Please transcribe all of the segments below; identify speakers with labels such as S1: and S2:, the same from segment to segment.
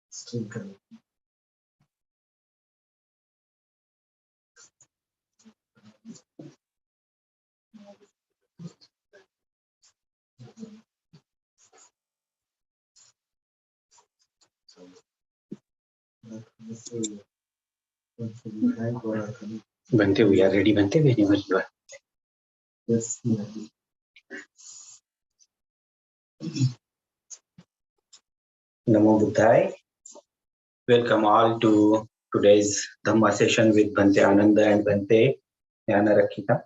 S1: Still connected.
S2: Bhante, we are ready, Bhante, whenever you are.
S1: Yes, yeah.
S2: Namo Buddhaya. Welcome all to today's Dhamma session with Bhante Ananda and Bhante Nyanarakkhita.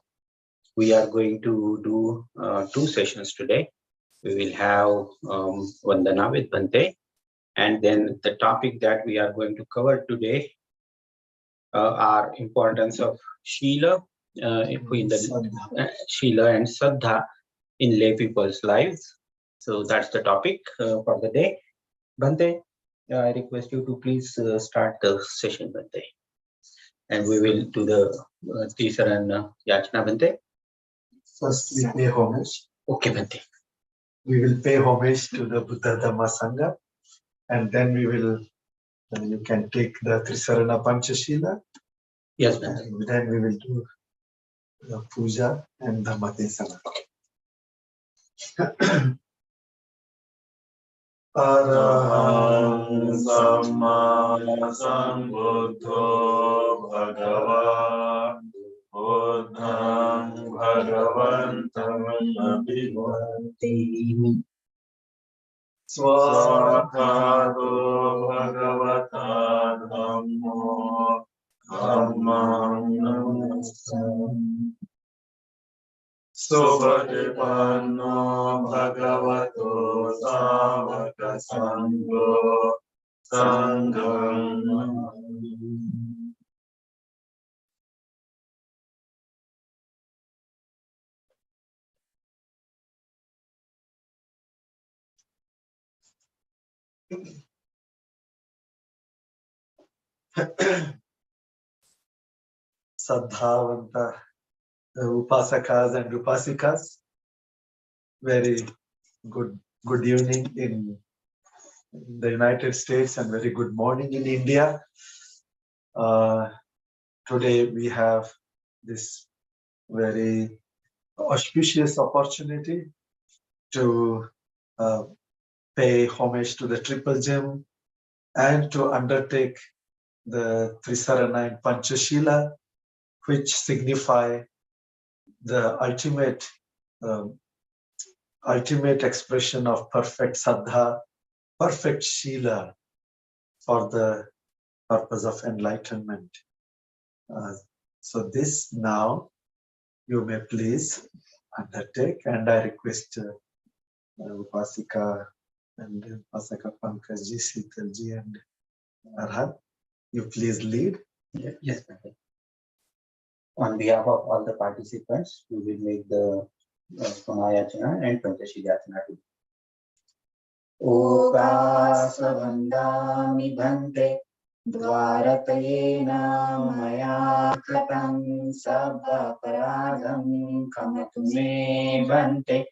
S2: We are going to do 2 sessions today. We will have Vandana with Bhante, and then the topic that we are going to cover today are importance of Sila, Sila and Saddha in lay people's lives. So that's the topic for the day. Bhante, I request you to please start the session, Bhante. And we will do the Tisarana Yachana, Bhante.
S1: First, we pay homage.
S2: Okay, Bhante.
S1: We will pay homage to the Buddha Dhamma Sangha, and then we will. You can take the Trisarana Panchshila.
S2: Yes, Bhante.
S1: And then we will do the Puja and Dhamma Discourse.
S3: Arahang Samma Sambuddho Bhagava Buddhang Bhagavantam Abhivanti Swakhato Bhagavata Dhammo Dhammam Namasami Subhatipanno Bhagavato Savaka Sangho Sangham Namami.
S1: Saddhavanta Upasakas and Upasikas, very good evening in the United States and very good morning in India. Today we have this very auspicious opportunity to pay homage to the Triple Gem and to undertake the Trisarana and Panchshila, which signify the ultimate expression of perfect Saddha, perfect Sila for the purpose of enlightenment. So this now you may please undertake, and I request Upasika and Upasaka Pankajji, Sitalji and Arhat, you please lead.
S2: Yes, Bhante. On behalf of all the participants, we will make the Khama Yachana and Panchshil Yachan too. Okasavandami Bhante Dvaratayena Maya Katam Sabha Paradam Kamatune Bhante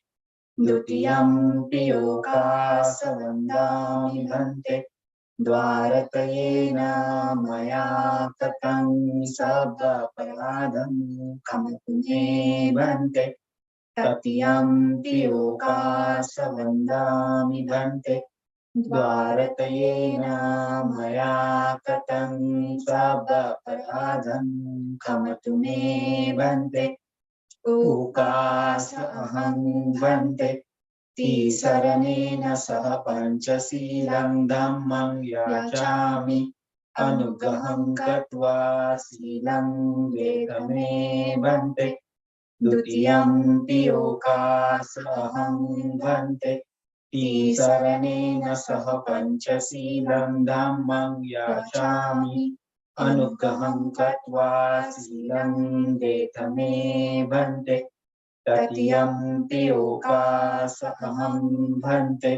S2: Dutiyam Piyokasavandami Bhante Dvaratayena Maya Katam Sabha Paradam Kamatune Bhante Tatiyam Piyokasavandami Bhante Dvaratayena Maya Katam Sabha Paradam Kamatune Bhante Ukasa Aham Bhante Tisaranena Saha Panchasilam Dhammam Yachami Anugaham Katva Silam Vedame Bhante Dutiyam Piyokasa Aham Bhante Tisaranena Saha Panchasilam Dhammam Yachami Anugaham Katva Silam Vedame Bhante Tatiyam Piyokasa Aham Bhante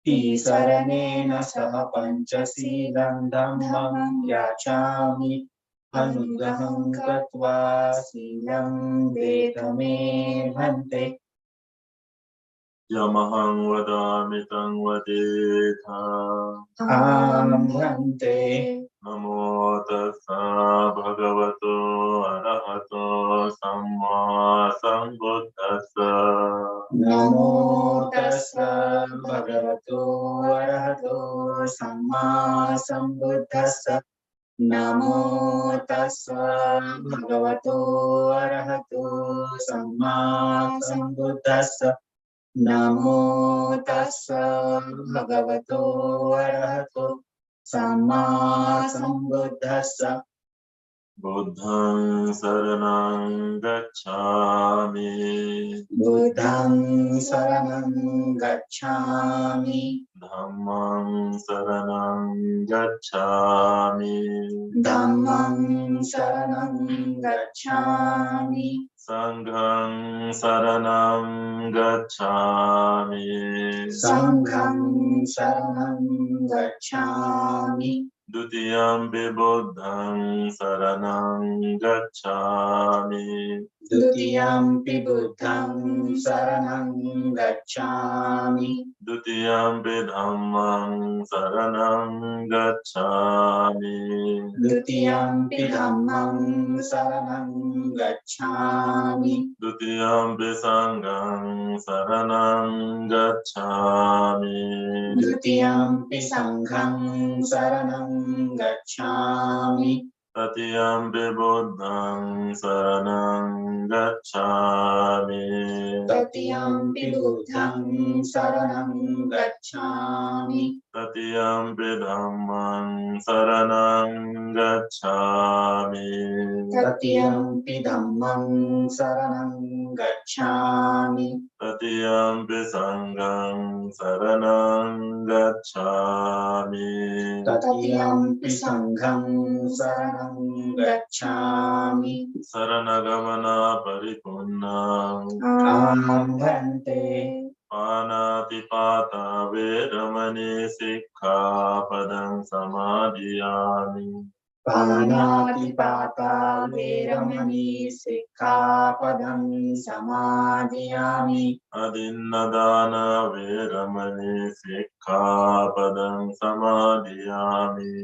S2: Tisaranena Saha Panchasilam Dhammam Yachami Anugaham Katva Silam Vedame Bhante.
S3: Yamahang vadami tang vadetha.
S2: Aham Bhante.
S3: Namo tassa bhagavato arahato samma sambuddhassa.
S2: Namo tassa bhagavato arahato samma sambuddhassa. Namo tassa bhagavato arahato samma sambuddhassa. Namo tassa bhagavato arahato samma sambuddhassa.
S3: Buddhang saranang gacchami.
S2: Buddhang saranang gacchami.
S3: Dhammang saranang gacchami.
S2: Dhammang saranang gacchami.
S3: Sanghang saranang gacchami.
S2: Sanghang saranang gacchami.
S3: Dutiyampi buddhang saranang gacchami.
S2: Dutiyampi buddhang saranang gacchami.
S3: Dutiyampi dhammang saranang gacchami.
S2: Dutiyampi dhammang saranang gacchami.
S3: Dutiyampi sanghang saranang gacchami.
S2: Dutiyampi sanghang saranang gacchami.
S3: Tatiyampi buddhang saranang gacchami.
S2: Tatiyampi buddhang saranang gacchami.
S3: Tatiyampi dhammang saranang gacchami.
S2: Tatiyampi dhammang saranang gacchami.
S3: Tatiyampi sanghang saranang gacchami.
S2: Tatiyampi sanghang saranang gacchami.
S3: Saranagamana paripunnam.
S2: Aham Bhante.
S3: Panatipata veramani sikkhapadang samadhiyami.
S2: Panatipata veramani sikkhapadang samadhiyami.
S3: Adinnadana veramani sikkhapadang samadhiyami.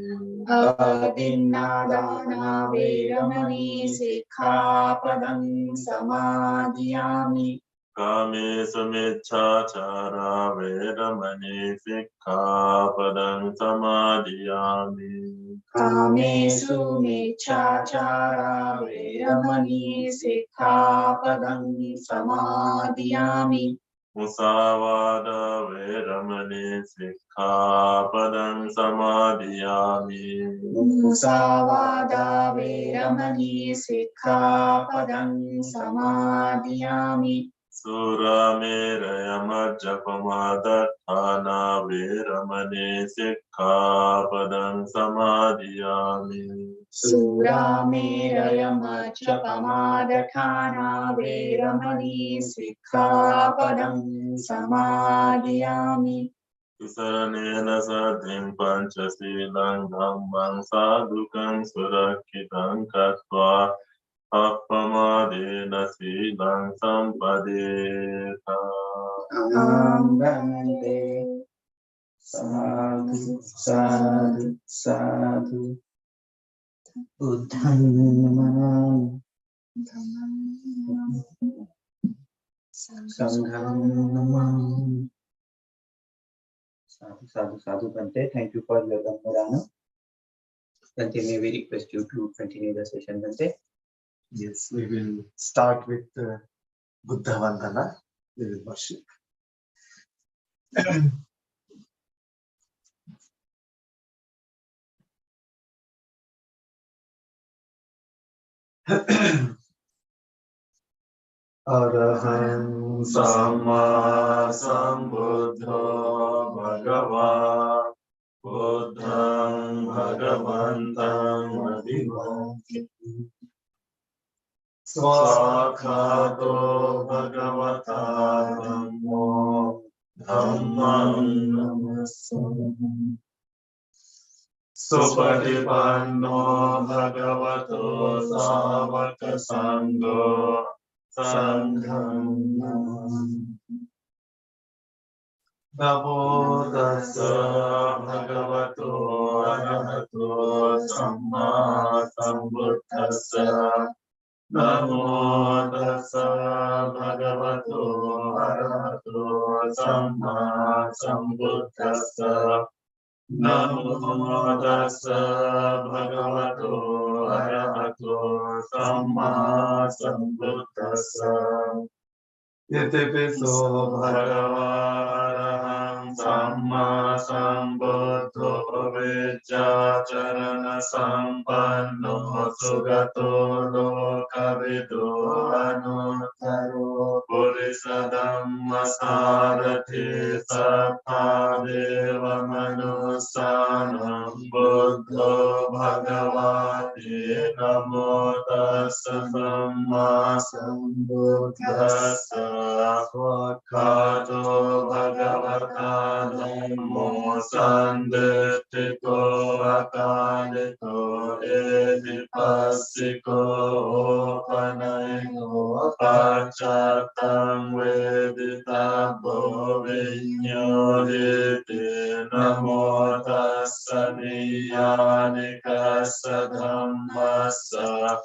S2: Adinnadana veramani sikkhapadang samadhiyami.
S3: Kamesu miccācara veramani sikkhapadang samadhiyami.
S2: Kamesu miccācara veramani sikkhapadang samadhiyami.
S3: Musāvāda veramani sikkhapadang samadhiyami.
S2: Musāvāda veramani sikkhapadang samadhiyami.
S3: Surameraya majjapamadatthana veramani sikkhapadang samadhiyami.
S2: Surameraya majjapamadatthana veramani sikkhapadang samadhiyami.
S3: Saranena saddhim panchasilang dhammang sadhukang surakkhitam kattva appamadena silang sampadeta.
S2: Aham Bhante. Sadhu, sadhu, sadhu. Buddhang namam. Sangham namam. Sadhu, sadhu, sadhu, Bhante. Thank you for your Dhamma. Bhante, may we request you to continue the session, Bhante?
S1: Yes, we will start with Buddha Vandana. We will worship. Araham
S3: Samma Sambuddho Bhagava Buddhang Bhagavantam Adhivanti Swakhato Bhagavata Dhammo Dhammam Namassami Supatipanno Bhagavato Savaka Sangho Sangham Namami
S1: Namo tassa
S3: bhagavato arahato samma sambuddhassa. Namo tassa bhagavato arahato samma sambuddhassa. Namo tassa bhagavato arahato samma sambuddhassa.
S1: Itipiso
S3: Bhagavāraham samma sambuddho vichācarana sampanno sugato lokavido anuttaro purisa dhamma sarathi sattva deva manussanam buddho bhagavati namo tassa samma sambuddhassa. Swakato bhagavata dhammo sandetiko akadito edipassiko opanayo pachatam veditabo vinyoditi namo tassa niyanikassa dhammassa.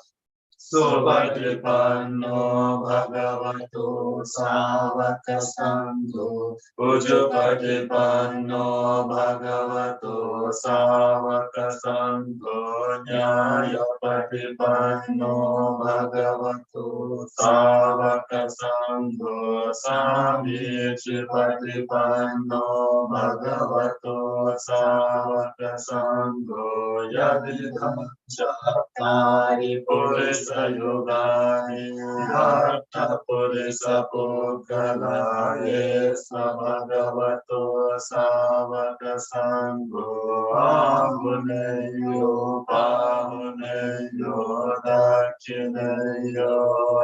S3: Subhatipanno bhagavato sāvaka sangho. Ujupatipanno bhagavato sāvaka sangho. Nyāyapatipanno bhagavato sāvaka sangho. Sāmichipatipanno bhagavato sāvaka sangho. Yadidham Chattari Purisa Yogani Hatha Purisa Pukala Yesa Bhagavato Savaka Sangho Ahuneyo Pahuneyo Dakshineyo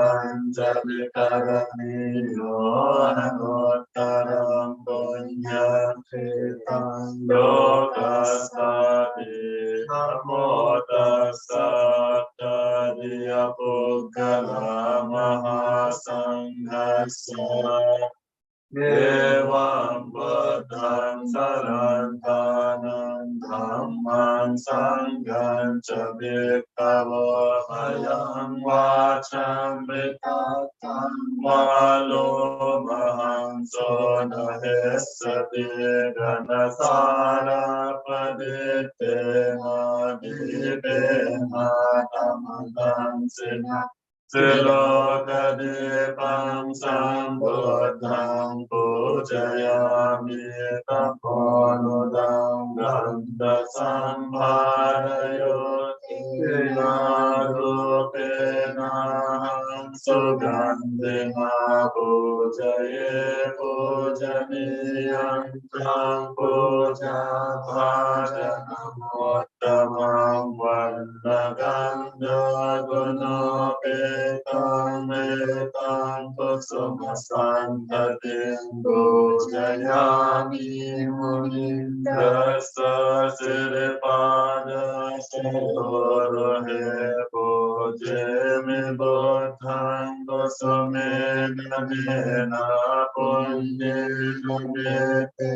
S3: Anjali Karaniyo Anuttaram Punyakritam Lokastati Namo tassa tadiya pukkala mahasanghassa. Evam buddham sarantanam dhamman sangham cha bhikkhavo bhayam vacham vitatam malo mahanso nahessati ganasara padite madhipe matamagam sinha. Silokadipam sambuddham pujayami taponudam gandha sambharayo tinarupena sugandhima pujaye pujaniyam tam puja bhajanam uttamam varnagandha gunopetam etam kusuma santatim pujayami munindrasa siripada sirorohe pujemi buddham kusumena nena punyinumete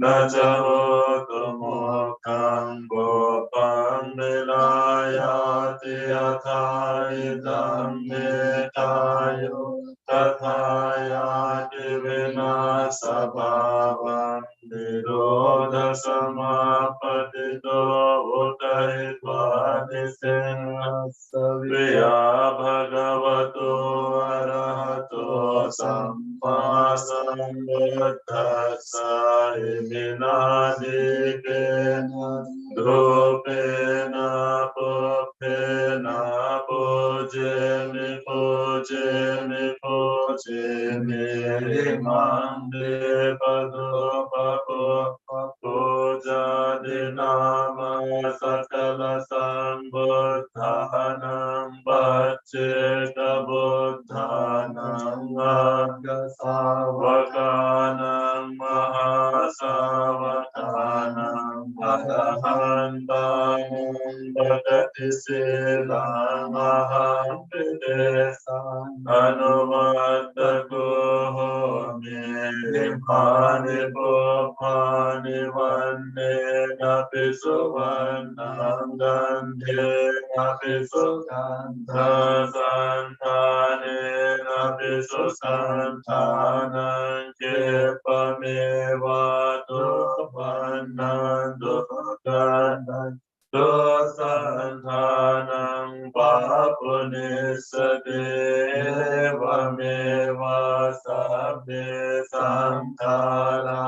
S3: najahotu mokkam gopam nilayati yathayidam metayo tathayati vinasabhavam nirodha samapatito utahitva nisinnasaviya bhagavato arahato sammasambuddhassa iminadikena drupena puppena pujemi pujemi pujemi mande padopapo puja dinama sakala sambuddhanam bacheta buddhanam aggasavakanam mahasavakanam arahantam bhagati silam aham pidesan anuvaddako me mani Nivanena Pisuvanam Gandhena Pisugandha Santanena Pisusantanam Kepameva Dupanam Dosantanam Papunissadevameva Sabbe Sankara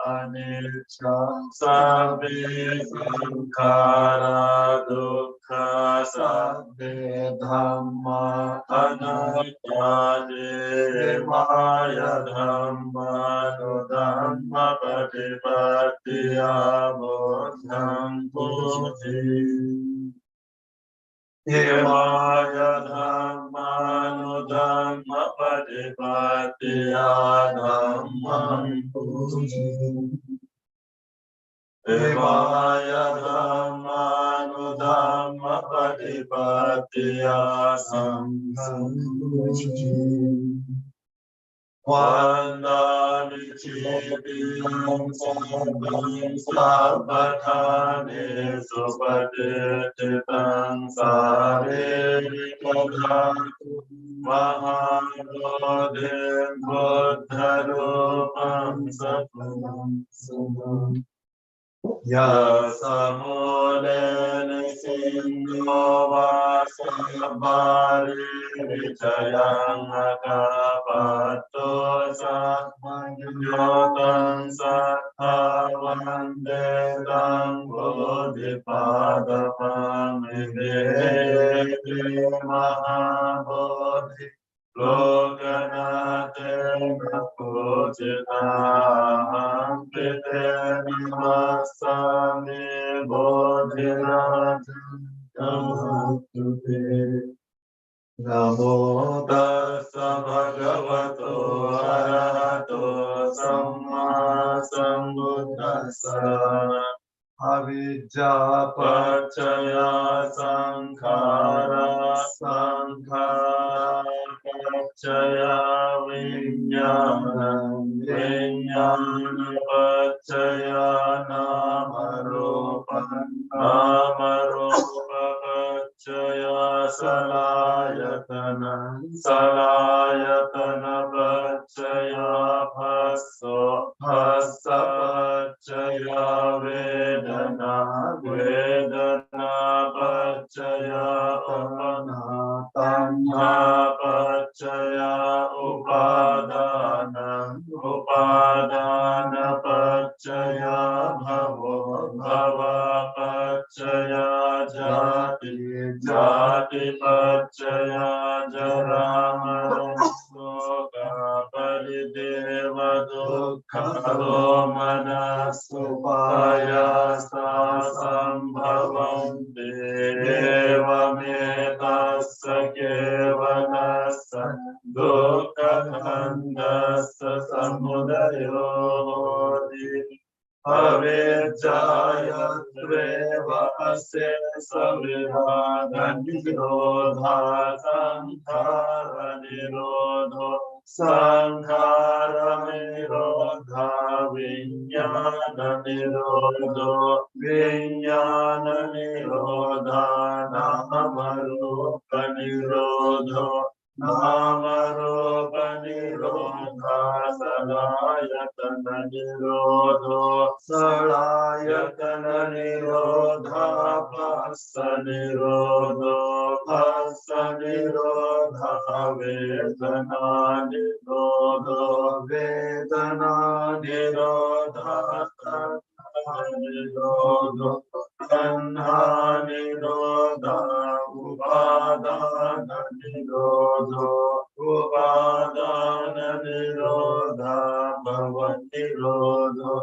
S3: Anicca Sabbe Sankara Dukkha Sabbe Dhamma Anatta Maya Dhamma Dhamma Patipattiya Bodham Puji Maya Dhamma Dhamma Patipattiya Dhammam Puji Maya Dhamma Dhamma Patipattiya Dhammam Puji Vandami Chidiyam Sabbam Sabbatane Supatititam Saririkadhatu Mahabodhim Buddharupam Sattvam Sudam Yasamudene Sindho Vasabhari Vichayam Akapato Satmanyotam Sattha Vandedam Bodhipadapam Videti Mahabodhi Lokanatena Pujitam Pitena Masami Bodhirajam Namastute Namo Tassa Bhagavato Arahato Samma Sambuddhassa Avijja Pachaya Sankhara Sankhara Pachaya Vijnana Vijnana Pachaya Namarupa Namarupa Pachaya Salayatana Salayatana Pachaya Bhasso Bhassa Pachaya Vedana Vedana Pachaya Upana Tanha Pachaya Upadana Upadana Pachaya Bhavo Bhava Pachaya Jati Jati Pachaya Jarama Soga Parideva Dukkha Domana Supaya Sambhavanti Eva Metassa Kevalassa Dukkha Khandassa Samudayo Avijjaya Tveva Asya Savirada Nirodha Sankhara Nirodho Sankhara Nirodha Vijnana Nirodho Vijnana Nirodha Namarupa Nirodho Namarupa Nirodha Salayatana Nirodho Salayatana Nirodha Bhassa Nirodho Bhassa Nirodha Vedana Nirodho Vedana Nirodha Nirodho Tanha Nirodha Upadana Nirodho Upadana Nirodha Bhavan Nirodho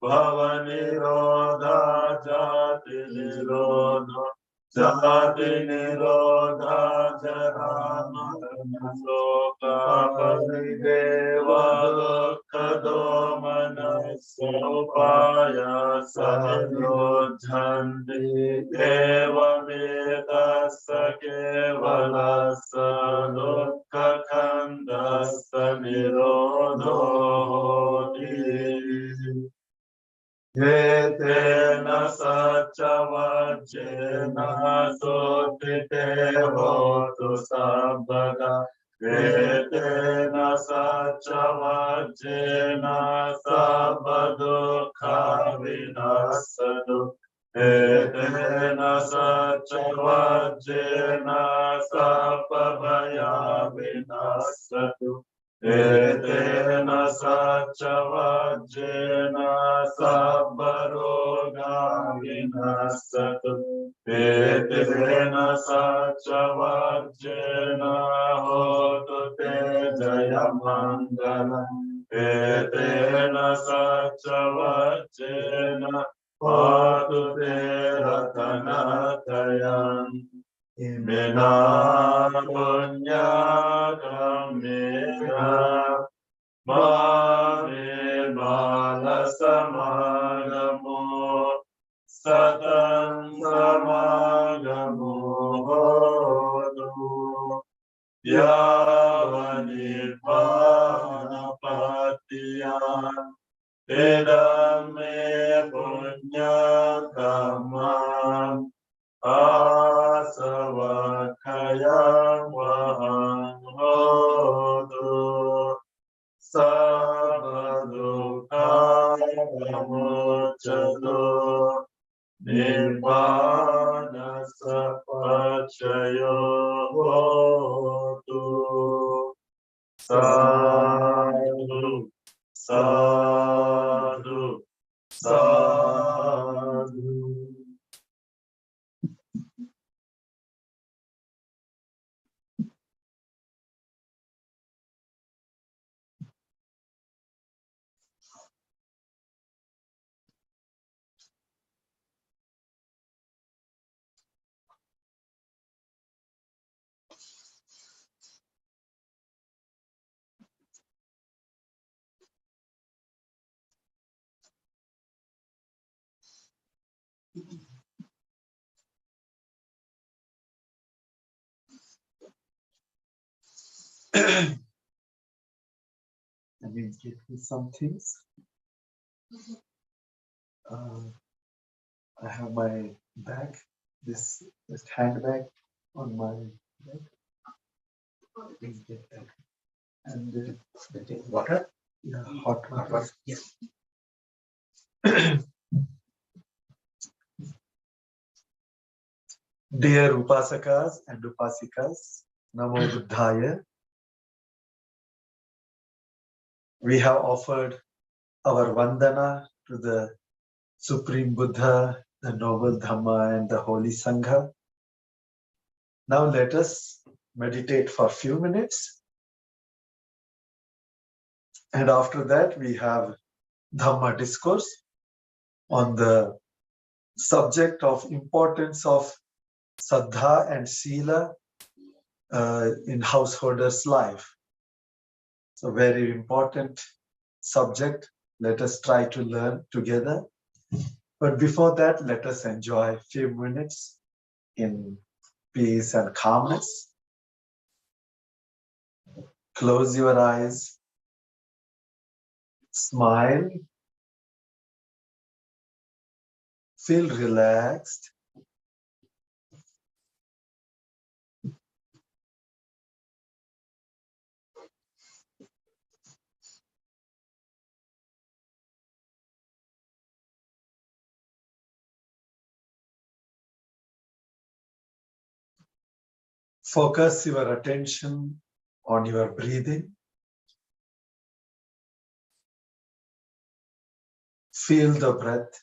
S3: Bhavan Nirodha Jati Nirodho Jati Nirodha Jarama Soka Parideva Dukkha Domana Sopaya Sahirodhanti Eva Vedassa Kevalassa Dukkha Khandassa Nirodho Yetena Satchavajena Sotite Hotu Sabbaga. Yetena Satchavajena Sabbadukha Vinasadu. Yetena Satchavajena Sabbabhaya Vinasadu. Etena Satchavajena Sabbaroga Vinasatu. Etena Satchavajena Hotu Te Jayamangala. Etena Satchavajena Hotu Te Ratanatayam. Imena punya kamera mare malasamagamo satan samagamo hotu yavanirvanapatiyan edame punya kamam asavakayam vaham hotu sabadukhamuchado nibbana sapachayo hotu. Sadhu, sadhu, sadhu.
S1: Let me give you some things. I have my bag, this handbag on my bag. Please get that. And
S2: Water?
S1: yeah, hot water.
S2: Yes.
S1: Dear Upasakas and Upasikas, Namo Buddhaya. We have offered our Vandana to the Supreme Buddha, the Noble Dhamma, and the Holy Sangha. Now let us meditate for a few minutes. And after that, we have Dhamma Discourse on the subject of importance of Saddha and Sila in householder's life. So very important subject. Let us try to learn together. But before that, let us enjoy a few minutes in peace and calmness. Close your eyes. Smile. Feel relaxed. Focus your attention on your breathing. Feel the breath.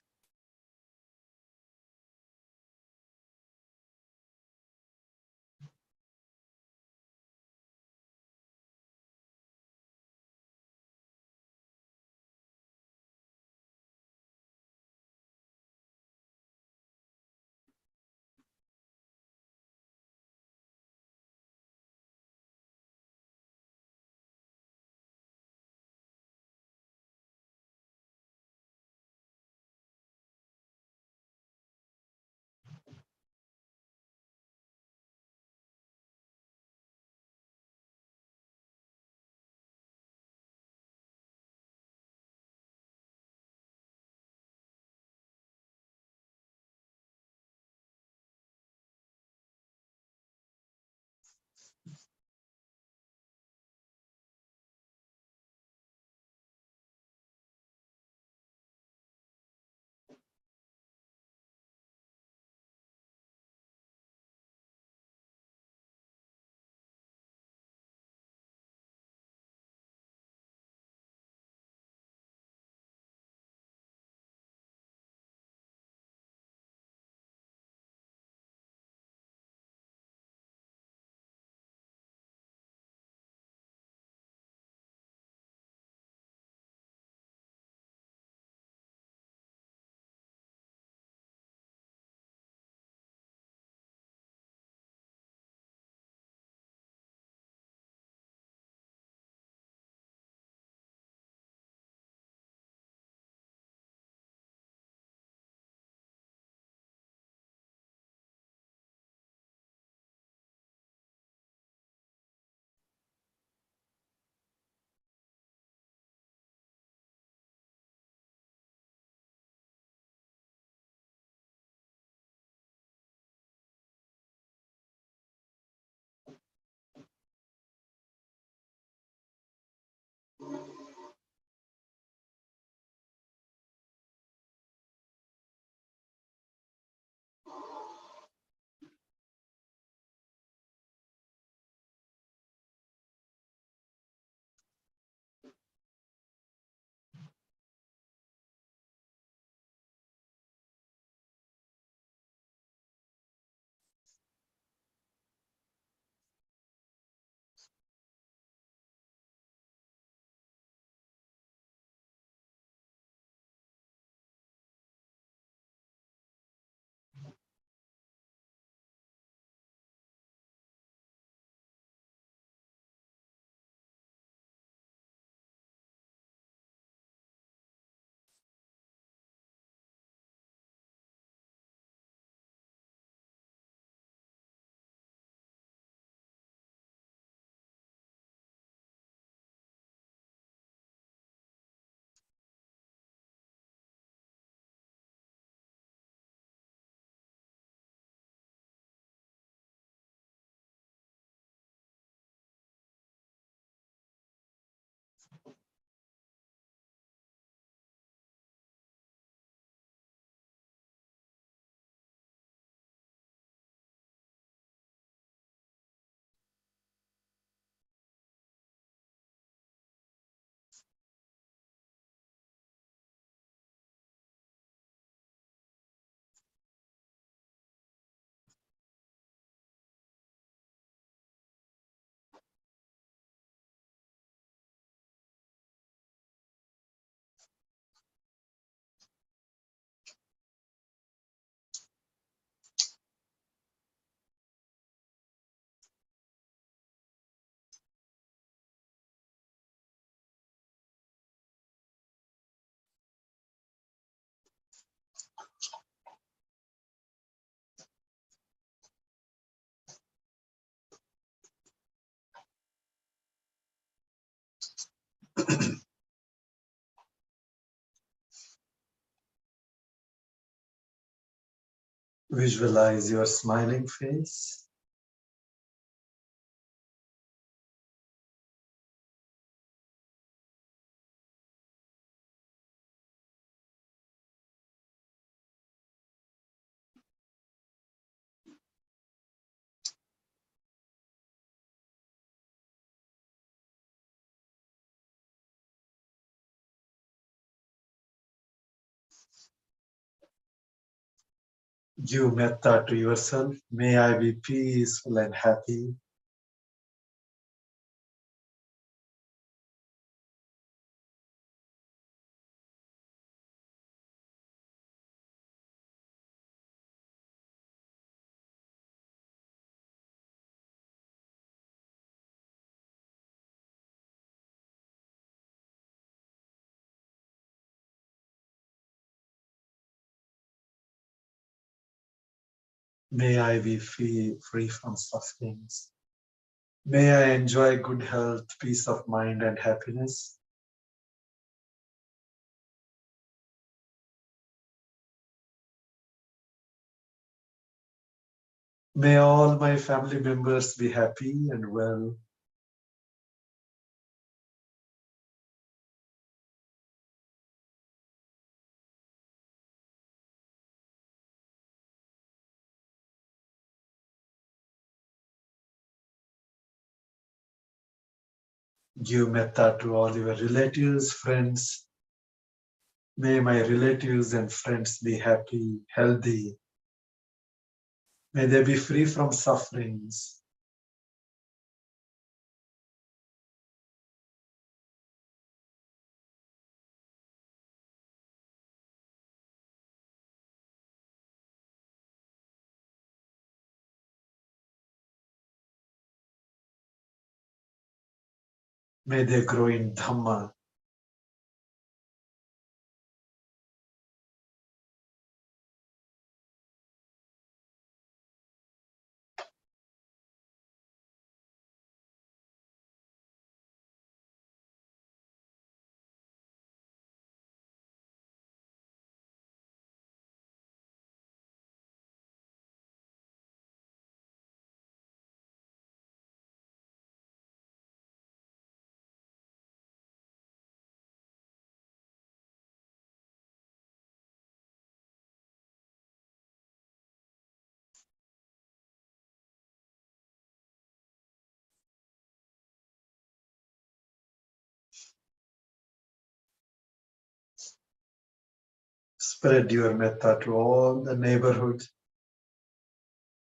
S1: Visualize your smiling face. Give metta to yourself. May I be peaceful and happy. May I be free from sufferings. May I enjoy good health, peace of mind, and happiness. May all my family members be happy and well. Give metta to all your relatives, friends. May my relatives and friends be happy, healthy. May they be free from sufferings. May they grow in Dhamma. Spread your metta to all the neighborhood,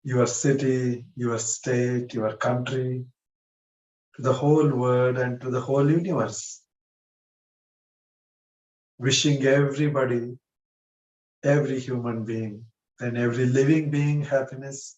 S1: your city, your state, your country, to the whole world and to the whole universe. Wishing everybody, every human being, and every living being happiness.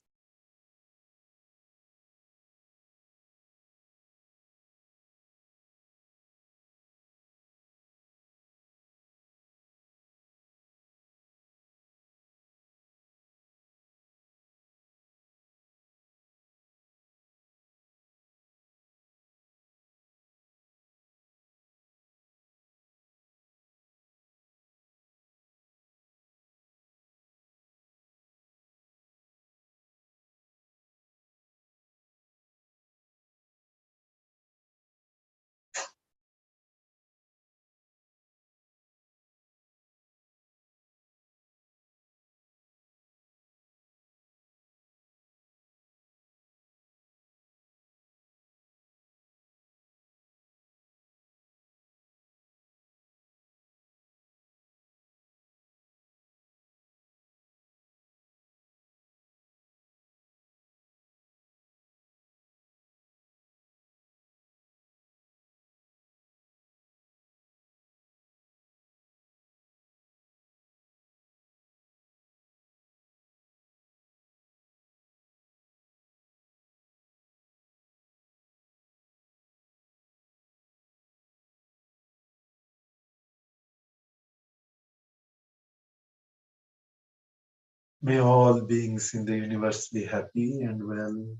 S1: May all beings in the universe be happy and well.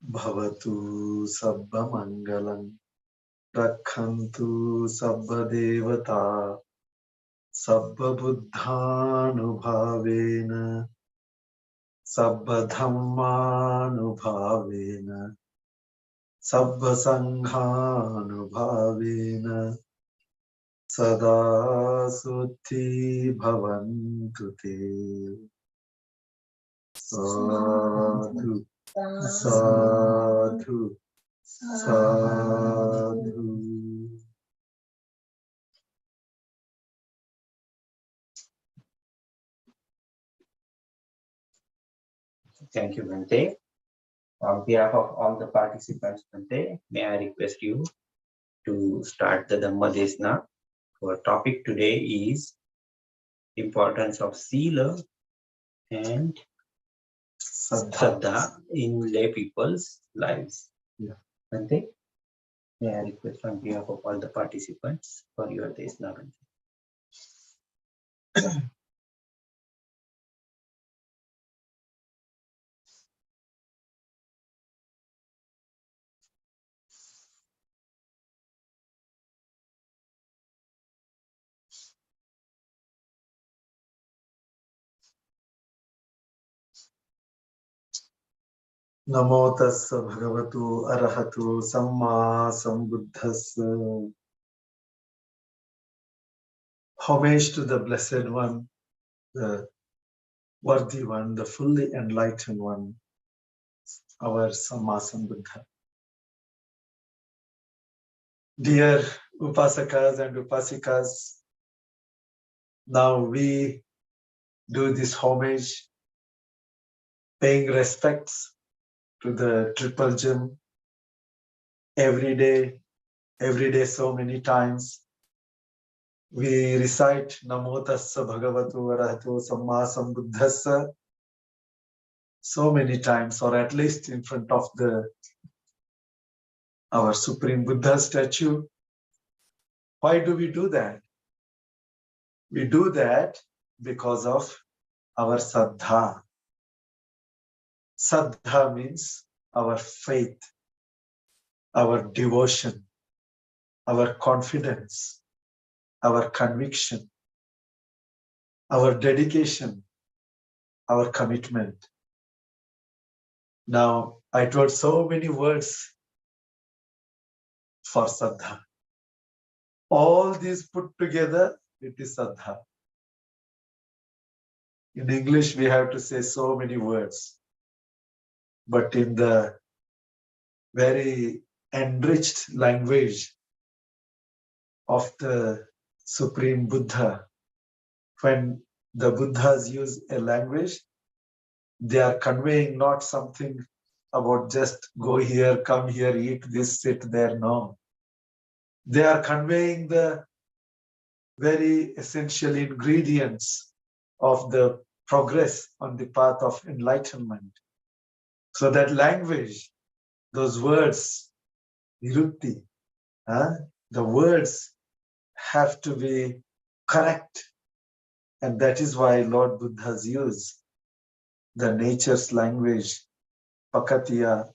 S1: Bhavatu Sabba Mangalam Rakhantu Sabba Devata Sabba Buddhanubhavena Sabba Dhammanubhavena Sabba Sanghanubhavena Sada Sutti Bhavantu Te. Sadhu, sadhu, sadhu.
S2: Thank you, Bhante. On behalf of all the participants, Bhante, may I request you to start the Dhamma Desna. Our topic today is importance of Sila and Saddha in lay people's lives.
S1: Yeah.
S2: Bhante, may I request on behalf of all the participants for your Desna, Bhante.
S1: Namo tassa bhagavatu arahatu samma sambuddhassa. Homage to the Blessed One, the Worthy One, the fully enlightened One, our Samma Sambuddha. Dear Upasakas and Upasikas, now we do this homage, paying respects to the Triple Gem every day so many times. We recite Namo Tassa Bhagavatu Arahato Samma Sambuddhassa so many times, or at least in front of our Supreme Buddha statue. Why do we do that? We do that because of our Saddha. Saddha means our faith, our devotion, our confidence, our conviction, our dedication, our commitment. Now, I told so many words for Saddha. All these put together, it is Saddha. In English, we have to say so many words. But in the very enriched language of the Supreme Buddha, when the Buddhas use a language, they are conveying not something about just go here, come here, eat this, sit there. No. They are conveying the very essential ingredients of the progress on the path of enlightenment. So that language, those words, nirutti, the words have to be correct. And that is why Lord Buddha's use the nature's language, Pakatiya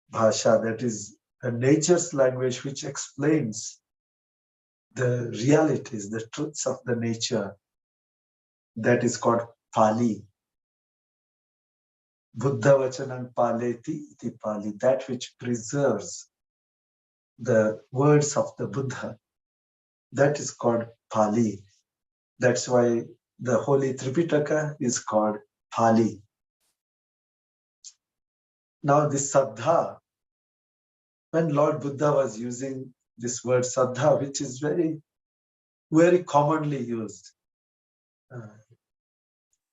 S1: Bhasha, that is the nature's language which explains the realities, the truths of the nature. That is called Pali. Buddha Vachanam Paleti iti Pali, that which preserves the words of the Buddha. That is called Pali. That's why the Holy Tripitaka is called Pali. Now this Saddha, when Lord Buddha was using this word Saddha, which is very, very commonly used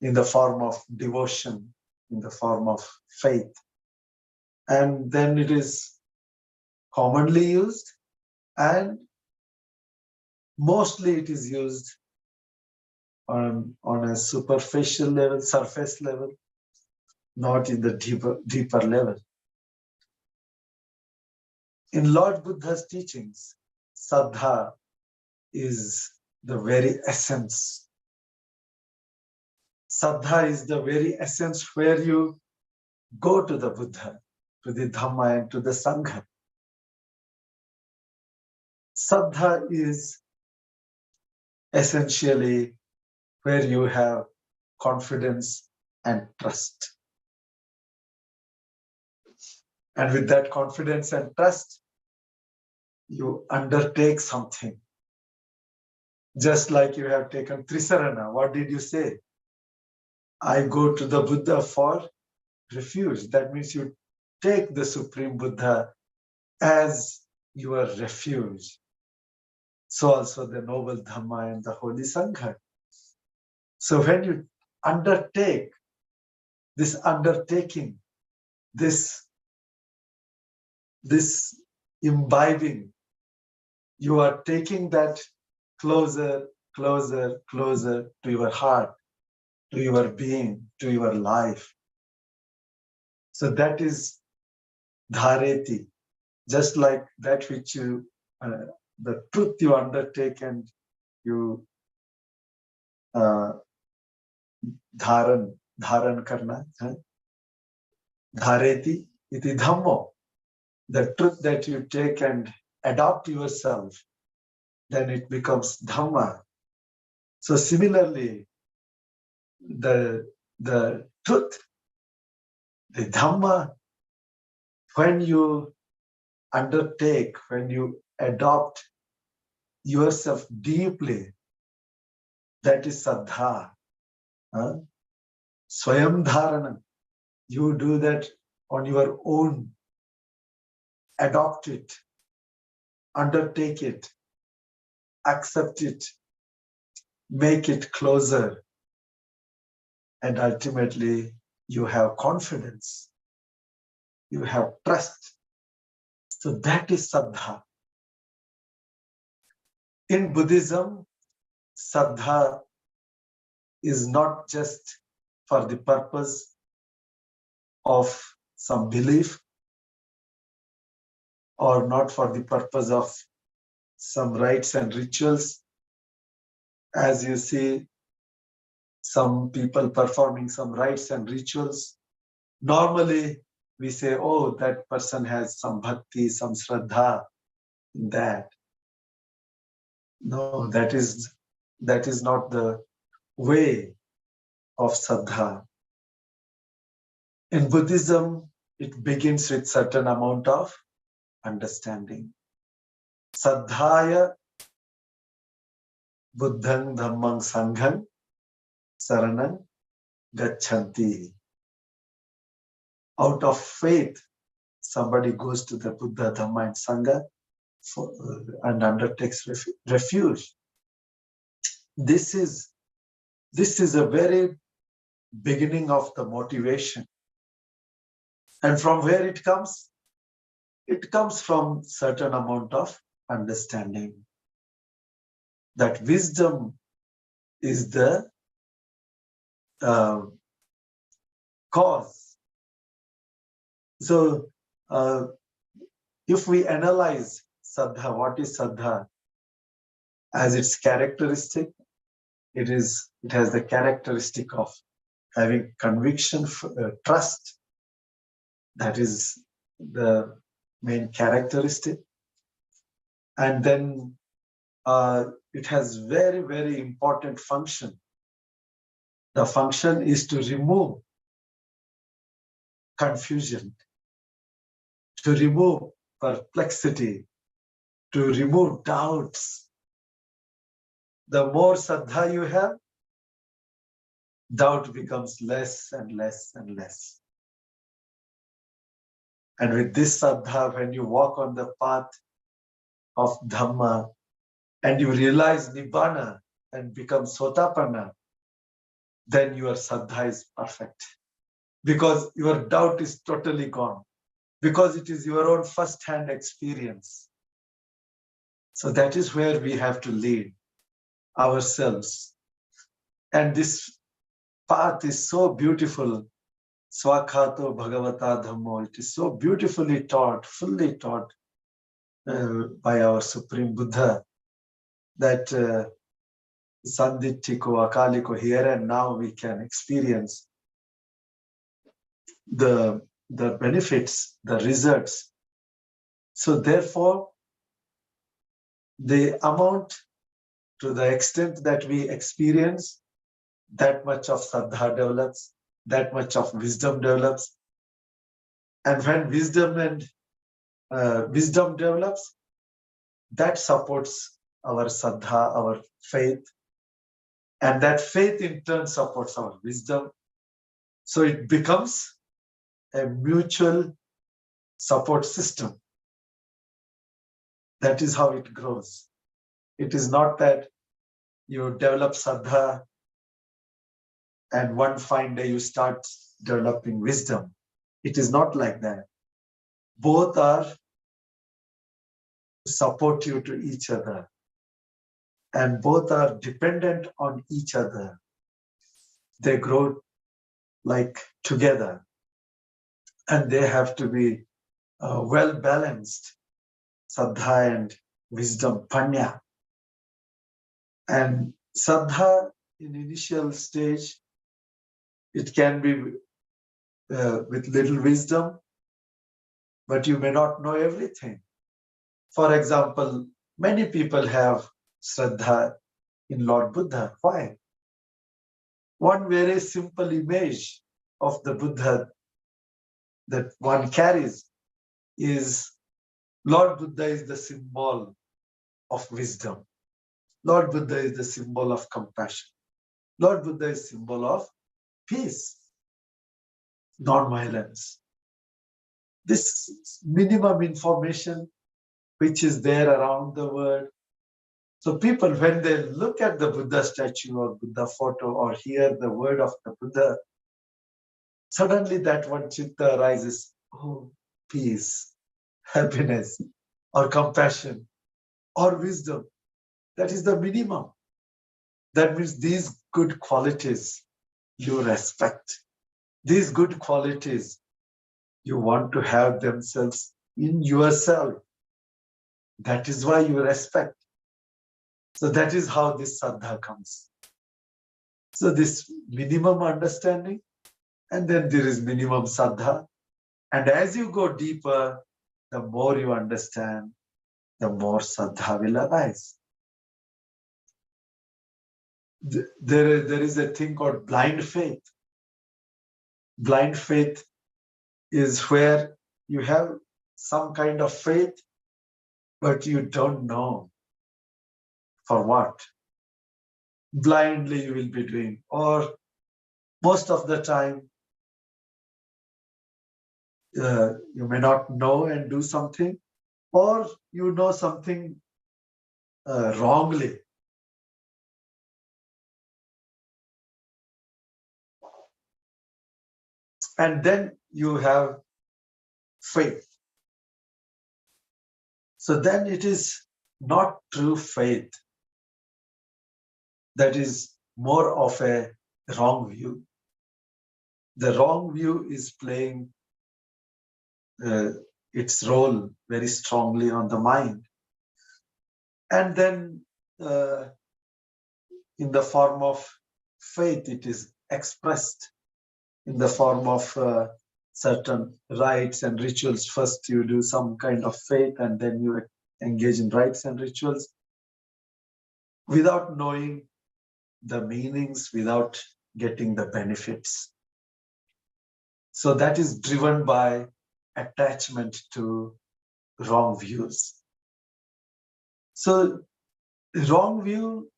S1: in the form of devotion, in the form of faith, and then it is commonly used and mostly it is used on a superficial level, surface level, not in the deeper level. In Lord Buddha's teachings, Saddha is the very essence. Saddha is the very essence where you go to the Buddha. to the Dhamma and to the Sangha. Saddha is essentially where you have confidence and trust. And with that confidence and trust, you undertake something. Just like you have taken Trisarana, what did you say? I go to the Buddha for refuge. That means you take the Supreme Buddha as your refuge. So also the noble Dhamma and the Holy Sangha. So when you undertake this undertaking, this imbibing, you are taking that closer, closer, closer to your heart, to your being, to your life. So that is dhareti, just like that which you, the truth you undertake and you dharan karna, dhareti iti dhammo, the truth that you take and adopt yourself, then it becomes Dhamma. So similarly, the truth, the Dhamma, when you undertake, when you adopt yourself deeply, that is Saddha. Swayam Dharana. You do that on your own. Adopt it, undertake it, accept it, make it closer, and ultimately you have confidence, you have trust. So that is Saddha. In Buddhism, Saddha is not just for the purpose of some belief or not for the purpose of some rites and rituals. As you see, some people performing some rites and rituals. Normally, we say, oh, that person has some bhakti, some shraddha in that. No, that is not the way of Saddha. In Buddhism, it begins with certain amount of understanding. Saddhaya Buddhang Dhammang Sanghang Saranang Gachanti. Out of faith, somebody goes to the Buddha, Dhamma, and Sangha and undertakes refuge. This is a very beginning of the motivation. And from where it comes? It comes from certain amount of understanding. That wisdom is the cause. So if we analyze Saddha, what is Saddha? As its characteristic, it has the characteristic of having conviction, trust. That is the main characteristic. And then it has very, very important function. The function is to remove confusion, to remove perplexity, to remove doubts. The more Saddha you have, doubt becomes less and less and less. And with this Saddha, when you walk on the path of Dhamma and you realize Nibbana and become Sotapanna, then your Saddha is perfect. Because your doubt is totally gone. Because it is your own first-hand experience. So that is where we have to lead ourselves. And this path is so beautiful. Swakhato Bhagavata Dhammo. It is so beautifully taught, fully taught by our Supreme Buddha that Sanditthiko, Akaliko, here and now we can experience the the benefits, the results. So therefore, the amount, to the extent that we experience, that much of Saddha develops, that much of wisdom develops. And when wisdom develops, that supports our Saddha, our faith. And that faith in turn supports our wisdom. So it becomes a mutual support system. That is how it grows. It is not that you develop Saddha and one fine day you start developing wisdom. It is not like that. Both are supportive to each other, and both are dependent on each other. They grow like together, and they have to be well balanced, Saddha and wisdom, Panya. And Saddha in initial stage, it can be with little wisdom, but you may not know everything. For example, many people have Shraddha in Lord Buddha. Why? One very simple image of the Buddha that one carries is Lord Buddha is the symbol of wisdom. Lord Buddha is the symbol of compassion. Lord Buddha is symbol of peace, non-violence. This minimum information which is there around the world. So people, when they look at the Buddha statue or Buddha photo or hear the word of the Buddha, suddenly that one chitta arises, oh, peace, happiness, or compassion, or wisdom. That is the minimum. That means these good qualities you respect. These good qualities you want to have themselves in yourself. That is why you respect. So that is how this Saddha comes. So this minimum understanding, and then there is minimum Saddha. And as you go deeper, the more you understand, the more Saddha will arise. There is a thing called blind faith. Blind faith is where you have some kind of faith, but you don't know for what. Blindly you will be doing, or most of the time you may not know and do something, or you know something wrongly. And then you have faith. So then it is not true faith. That is more of a wrong view. The wrong view is playing its role very strongly on the mind. And then in the form of faith, it is expressed in the form of certain rites and rituals. First you do some kind of faith and then you engage in rites and rituals without knowing the meanings, without getting the benefits. So that is driven by attachment to wrong views. So wrong view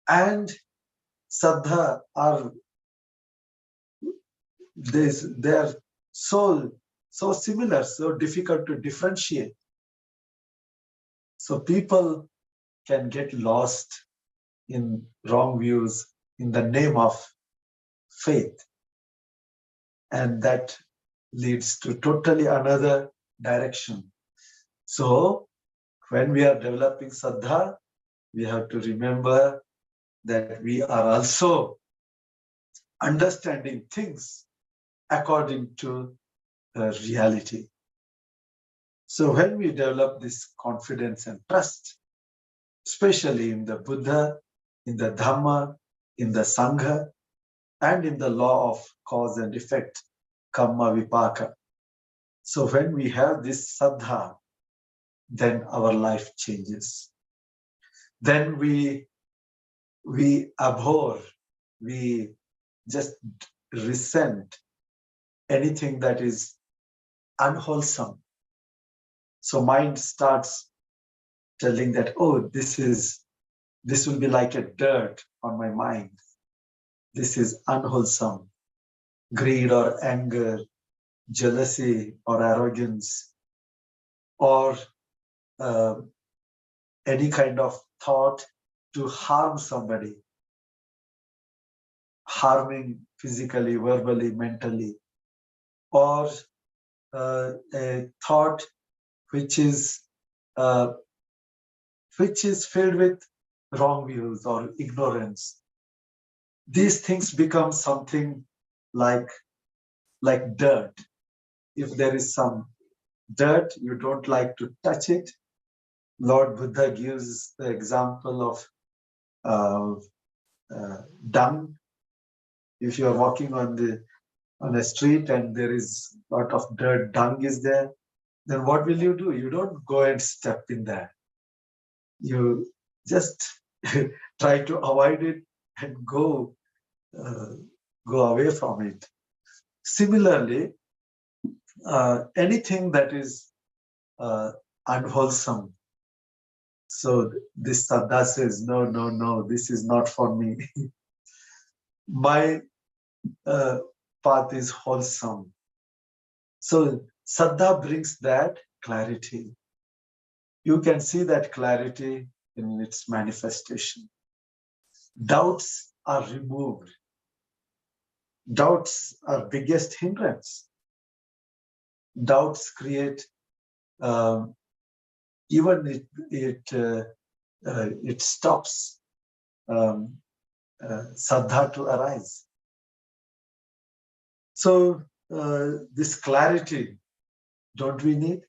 S1: and Saddha are they are so similar, so difficult to differentiate. So people can get lost in wrong views in the name of faith. And that leads to totally another direction. So when we are developing Saddha, we have to remember that we are also understanding things according to the reality. So when we develop this confidence and trust, especially in the Buddha, in the Dhamma, in the Sangha, and in the law of cause and effect, Khama, Vipaka, So when we have this Saddha, then our life changes. Then we abhor, we just resent anything that is unwholesome. So mind starts telling that, oh, this will be like a dirt on my mind. This is unwholesome. Greed or anger, jealousy or arrogance, or any kind of thought to harm somebody, harming physically, verbally, mentally, or a thought which is filled with wrong views or ignorance. These things become something like dirt. If there is some dirt, you don't like to touch it. Lord Buddha gives the example of dung. If you are walking on a street and there is a lot of dirt, dung is there, then what will you do? You don't go and step in there. You just try to avoid it and go away from it. Similarly, anything that is unwholesome. So this Saddha says, no, this is not for me. My path is wholesome. So Saddha brings that clarity. You can see that clarity in its manifestation. Doubts are removed. Doubts are biggest hindrance. Doubts create even it stops Saddha to arise. So this clarity, don't we need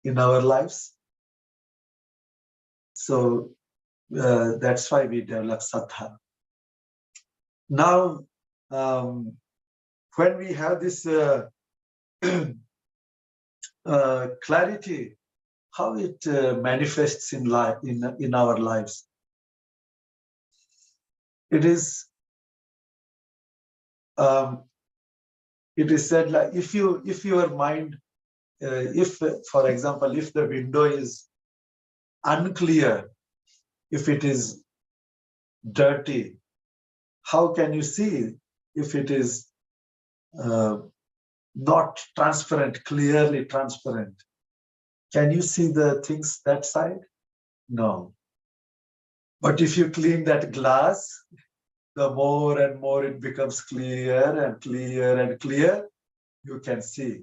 S1: in our lives? So that's why we develop Saddha. Now, when we have this clarity, how it manifests in life, in our lives. It is said, like, if your mind, if for example, if the window is unclear, if it is dirty, how can you see if it is not transparent, clearly transparent? Can you see the things that side? No. But if you clean that glass, the more and more it becomes clear and clear and clear, you can see.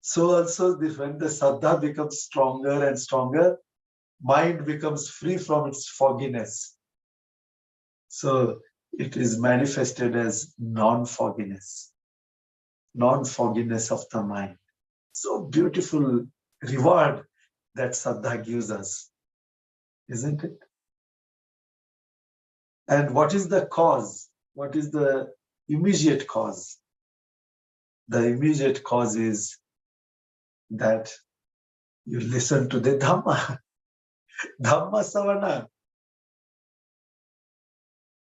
S1: So also when the Saddha becomes stronger and stronger, mind becomes free from its fogginess. So it is manifested as non-fogginess of the mind. So beautiful reward that Saddha gives us, isn't it? And what is the cause? What is the immediate cause? The immediate cause is that you listen to the Dhamma. Dhamma Savana.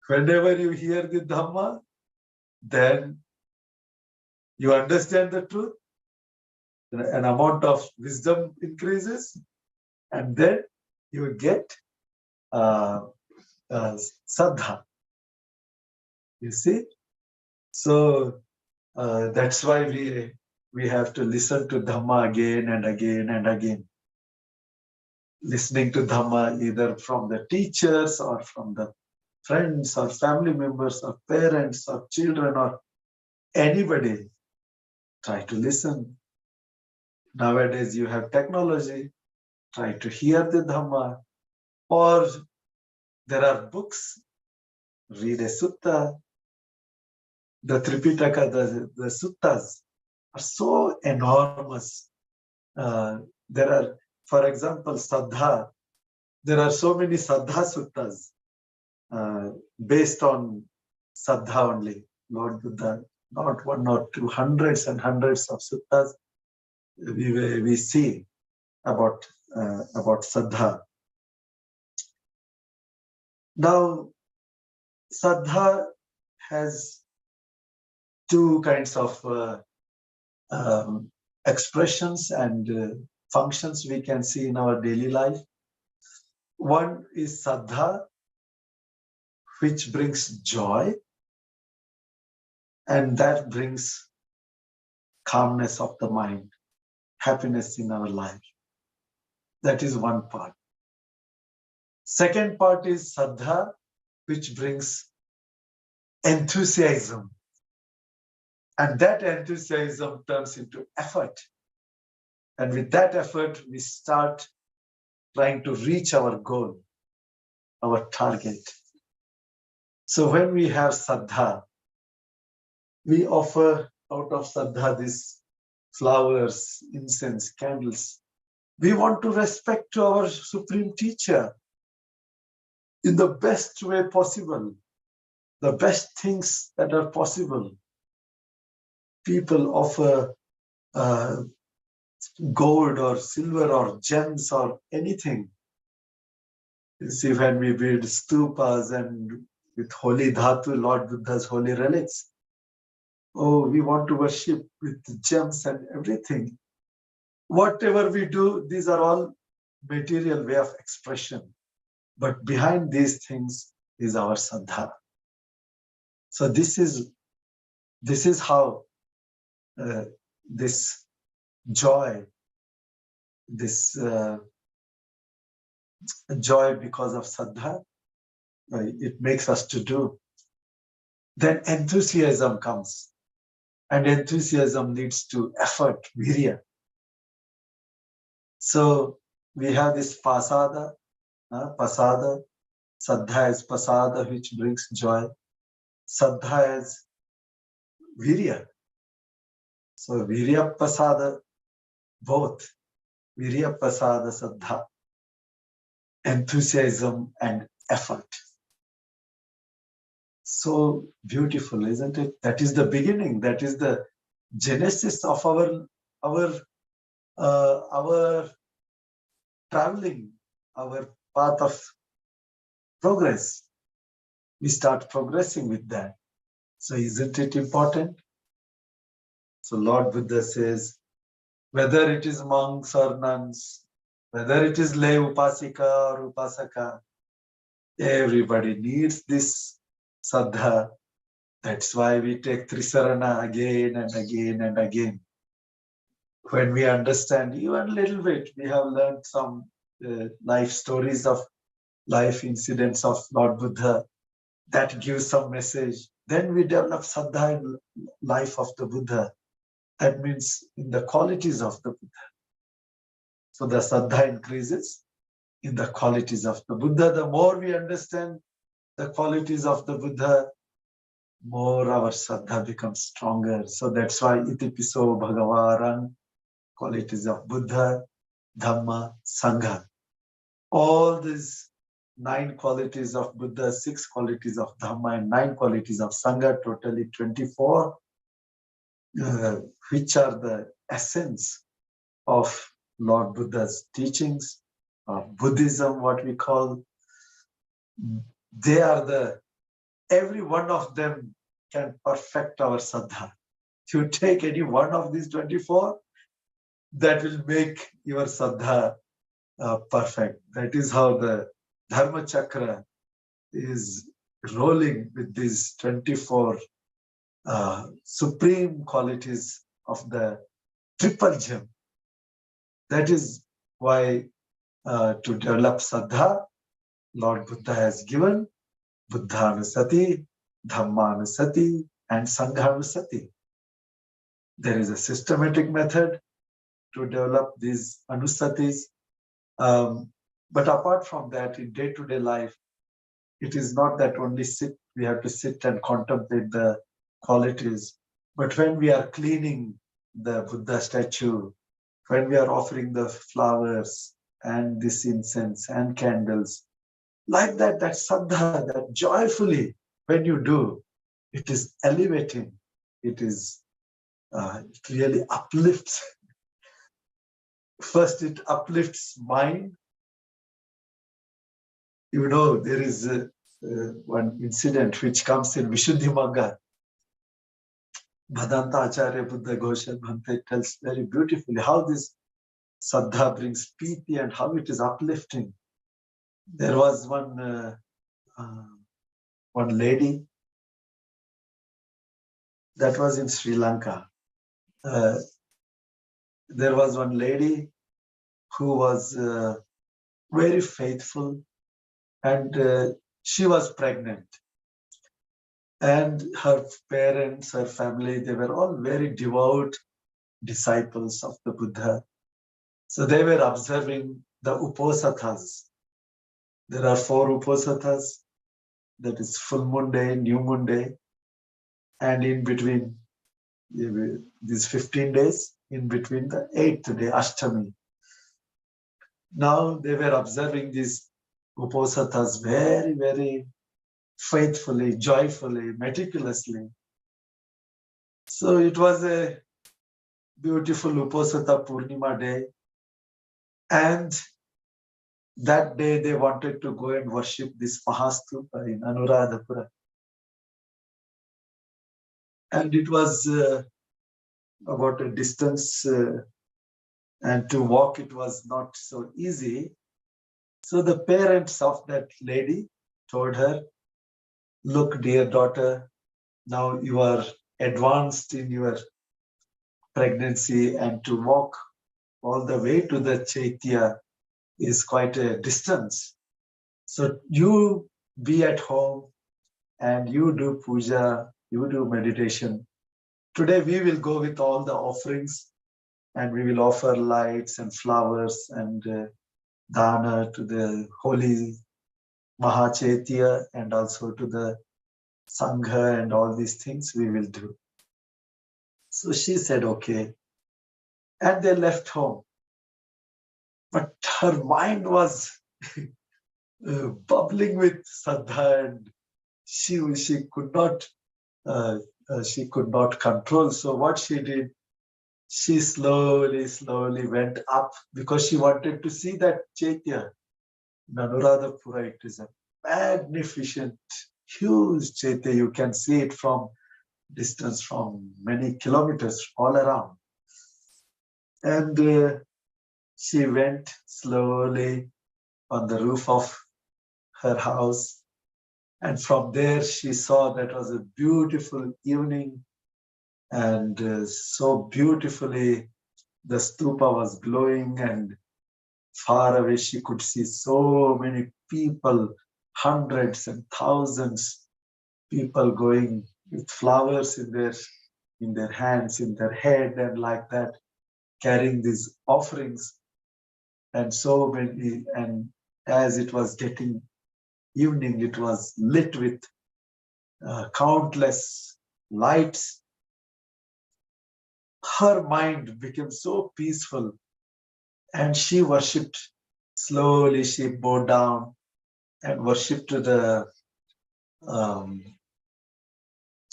S1: Whenever you hear the Dhamma, then you understand the truth, an amount of wisdom increases, and then you get Saddha. You see? So that's why we have to listen to Dhamma again and again and again. Listening to Dhamma either from the teachers or from the friends or family members or parents or children or anybody. Try to listen. Nowadays you have technology. Try to hear the Dhamma. Or there are books. Read a sutta. The Tripitaka, the suttas are so enormous. There are, for example, Saddha. There are so many Saddha suttas based on Saddha only. Lord Buddha, not one or two, hundreds and hundreds of suttas we see about Saddha. Now, Saddha has two kinds of expressions and functions we can see in our daily life. One is Saddha, which brings joy, and that brings calmness of the mind, happiness in our life. That is one part. Second part is Saddha, which brings enthusiasm. And that enthusiasm turns into effort. And with that effort, we start trying to reach our goal, our target. So when we have Saddha, we offer out of Saddha these flowers, incense, candles. We want to respect to our Supreme Teacher in the best way possible, the best things that are possible. People offer gold or silver or gems or anything. You see, when we build stupas and with holy dhatu, Lord Buddha's holy relics, oh, we want to worship with gems and everything. Whatever we do, these are all material way of expression. But behind these things is our Saddha. So this is how this joy, this joy because of Saddha, it makes us to do. Then enthusiasm comes. And enthusiasm leads to effort, virya. So we have this pasada, pasada. Saddha is pasada, which brings joy. Saddha is virya. So virya pasada, both. Virya pasada saddha. Enthusiasm and effort. So beautiful, isn't it? That is the beginning. That is the genesis of our traveling, our path of progress. We start progressing with that. So isn't it important? So Lord Buddha says, whether it is monks or nuns, whether it is lay upasika or upasaka, everybody needs this Saddha. That's why we take Trisarana again and again and again. When we understand even a little bit, we have learned some life stories of life incidents of Lord Buddha that gives some message. Then we develop Saddha in life of the Buddha. That means in the qualities of the Buddha. So the Saddha increases in the qualities of the Buddha. The more we understand the qualities of the Buddha, more our Saddha becomes stronger. So that's why Itipiso Bhagavarang, qualities of Buddha, Dhamma, Sangha. All these 9 qualities of Buddha, 6 qualities of Dhamma, and 9 qualities of Sangha, totally 24, which are the essence of Lord Buddha's teachings, of Buddhism, what we call. They are every one of them can perfect our Saddha. If you take any one of these 24, that will make your Saddha perfect. That is how the Dharma Chakra is rolling with these 24 supreme qualities of the triple gem. That is why to develop Saddha, Lord Buddha has given Buddhanusati, Dhammanusati, and Sanghanusati. There is a systematic method to develop these anusatis. But apart from that, in day-to-day life, it is not that only we have to sit and contemplate the qualities. But when we are cleaning the Buddha statue, when we are offering the flowers and this incense and candles, like that Saddha, that joyfully, when you do, it is elevating. It really uplifts First, it uplifts mind. You know, there is one incident which comes in Vishuddhimagga. Bhadanta Acharya Buddha Ghoshal Bhante tells very beautifully how this Saddha brings piti and how it is uplifting. There was one lady that was in Sri Lanka. There was one lady who was very faithful, and she was pregnant. And her parents, her family, they were all very devout disciples of the Buddha. So they were observing the uposathas. There are 4 uposathas. That is full moon day, new moon day, and in between these 15 days, in between the 8th day, Ashtami. Now they were observing these uposathas very, very faithfully, joyfully, meticulously. So it was a beautiful Uposatha Purnima day. And that day they wanted to go and worship this Mahastupa in Anuradhapura. And it was about a distance, and to walk it was not so easy. So the parents of that lady told her, look, dear daughter, now you are advanced in your pregnancy, and to walk all the way to the Chaitya is quite a distance. So you be at home and you do puja, you do meditation. Today we will go with all the offerings and we will offer lights and flowers and dana to the holy Mahachaitya and also to the Sangha, and all these things we will do. So she said, okay. And they left home. But her mind was bubbling with Saddha, and she could not control. So what she did, she slowly went up because she wanted to see that Chaitya. In Anuradhapura, it is a magnificent, huge Chaitya. You can see it from distance from many kilometers all around. And she went slowly on the roof of her house. And from there, she saw that was a beautiful evening. And so beautifully, the stupa was glowing, and far away, she could see so many people, hundreds and thousands people going with flowers in their hands, in their head, and like that, carrying these offerings. And so many, and as it was getting evening, it was lit with countless lights. Her mind became so peaceful, and she worshipped slowly. She bowed down and worshipped the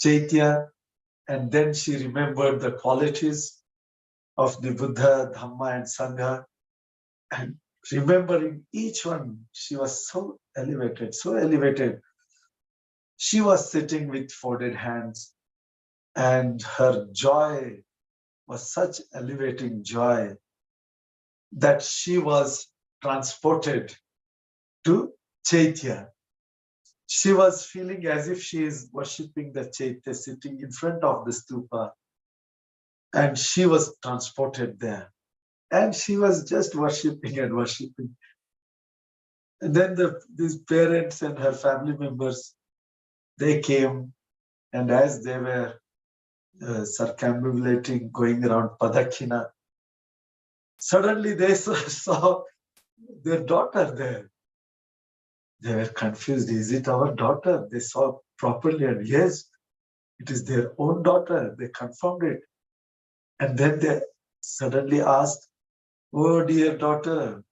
S1: Chaitya, and then she remembered the qualities of the Buddha, Dhamma, and Sangha, and remembering each one, she was so elevated, so elevated. She was sitting with folded hands, and her joy was such elevating joy that she was transported to Chaitya. She was feeling as if she is worshipping the Chaitya sitting in front of the stupa, and she was transported there. And she was just worshipping and worshipping. And then these parents and her family members, they came, and as they were circumambulating, going around Padakina, suddenly they saw their daughter there. They were confused. Is it our daughter? They saw properly, and yes, it is their own daughter. They confirmed it. And then they suddenly asked, oh, dear daughter,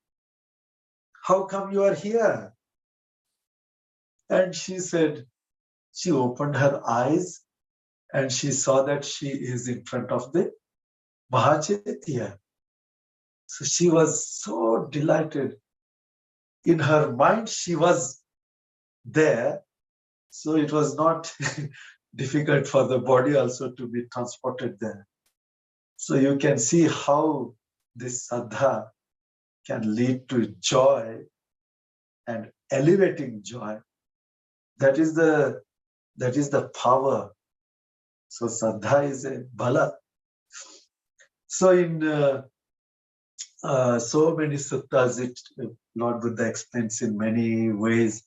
S1: how come you are here? And she said, she opened her eyes and she saw that she is in front of the Mahachaitya. So she was so delighted. In her mind, she was there. So it was not difficult for the body also to be transported there. So you can see how this Saddha can lead to joy and elevating joy. That is the power. So Saddha is a bala. So in so many suttas, Lord Buddha explains in many ways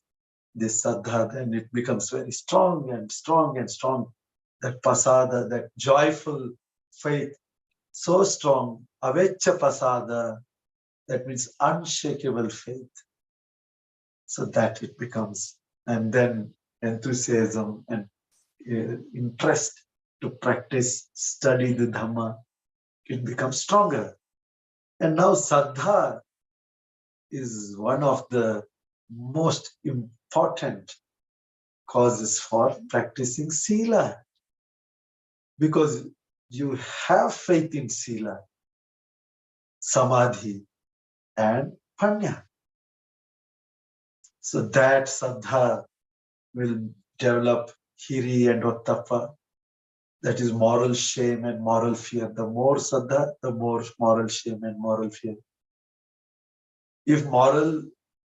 S1: this Saddha, then it becomes very strong and strong and strong. That pasada, that joyful faith, so strong. Aveccha pasada, that means unshakable faith. So that it becomes. And then enthusiasm and interest to practice, study the Dhamma, it becomes stronger. And now Saddha is one of the most important causes for practicing Sila. Because you have faith in Sila, Samadhi, and Panya. So that Saddha will develop Hiri and Ottappa, that is moral shame and moral fear. The more Saddha, the more moral shame and moral fear. If moral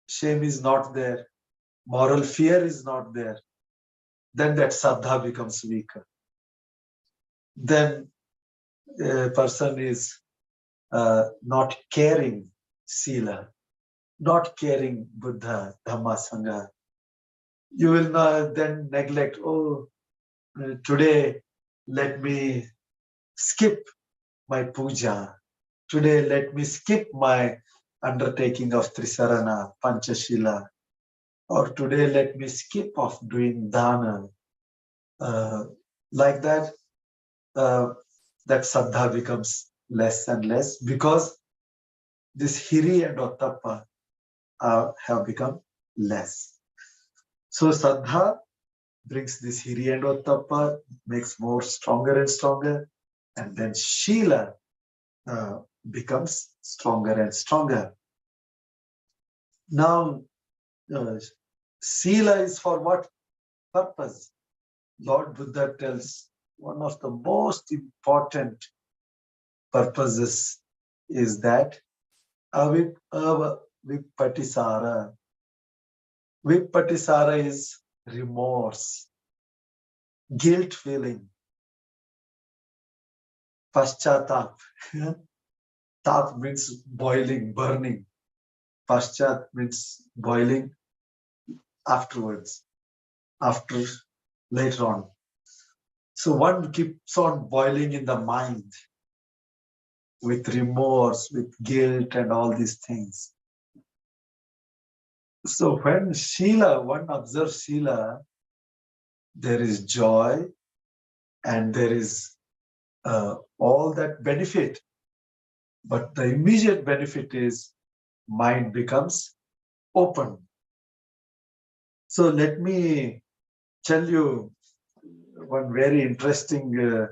S1: shame is not there, moral fear is not there, then that Saddha becomes weaker. Then a person is not caring Sila, not caring Buddha, Dhamma, Sangha. You will not then neglect, today let me skip my puja. Today let me skip my undertaking of Trisarana, Panchshila. Or today let me skip of doing dana. Like that, that Saddha becomes less and less because this Hiri and Ottappa have become less. So Saddha brings this Hiri and Ottappa, makes more stronger and stronger, and then Shila becomes stronger and stronger. Now, Sila is for what purpose? Lord Buddha tells one of the most important purposes is that Vipatisara. Vipatisara is remorse, guilt feeling, paschatap. Tap means boiling, burning. Paschat means boiling afterwards, after, later on. So one keeps on boiling in the mind with remorse, with guilt and all these things. So when one observes Sila, there is joy and there is all that benefit. But the immediate benefit is mind becomes open. So let me tell you one very interesting,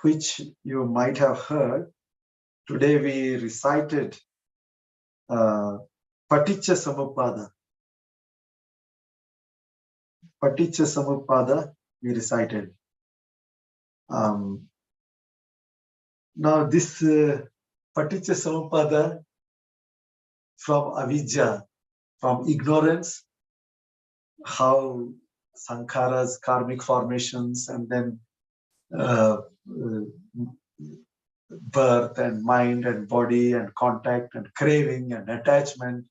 S1: which you might have heard. Today we recited Paticca Samuppada. Paticca Samuppada we recited. Now this Paticca Samuppada, from avidya, from ignorance, how sankharas, karmic formations, and then birth and mind and body and contact and craving and attachment,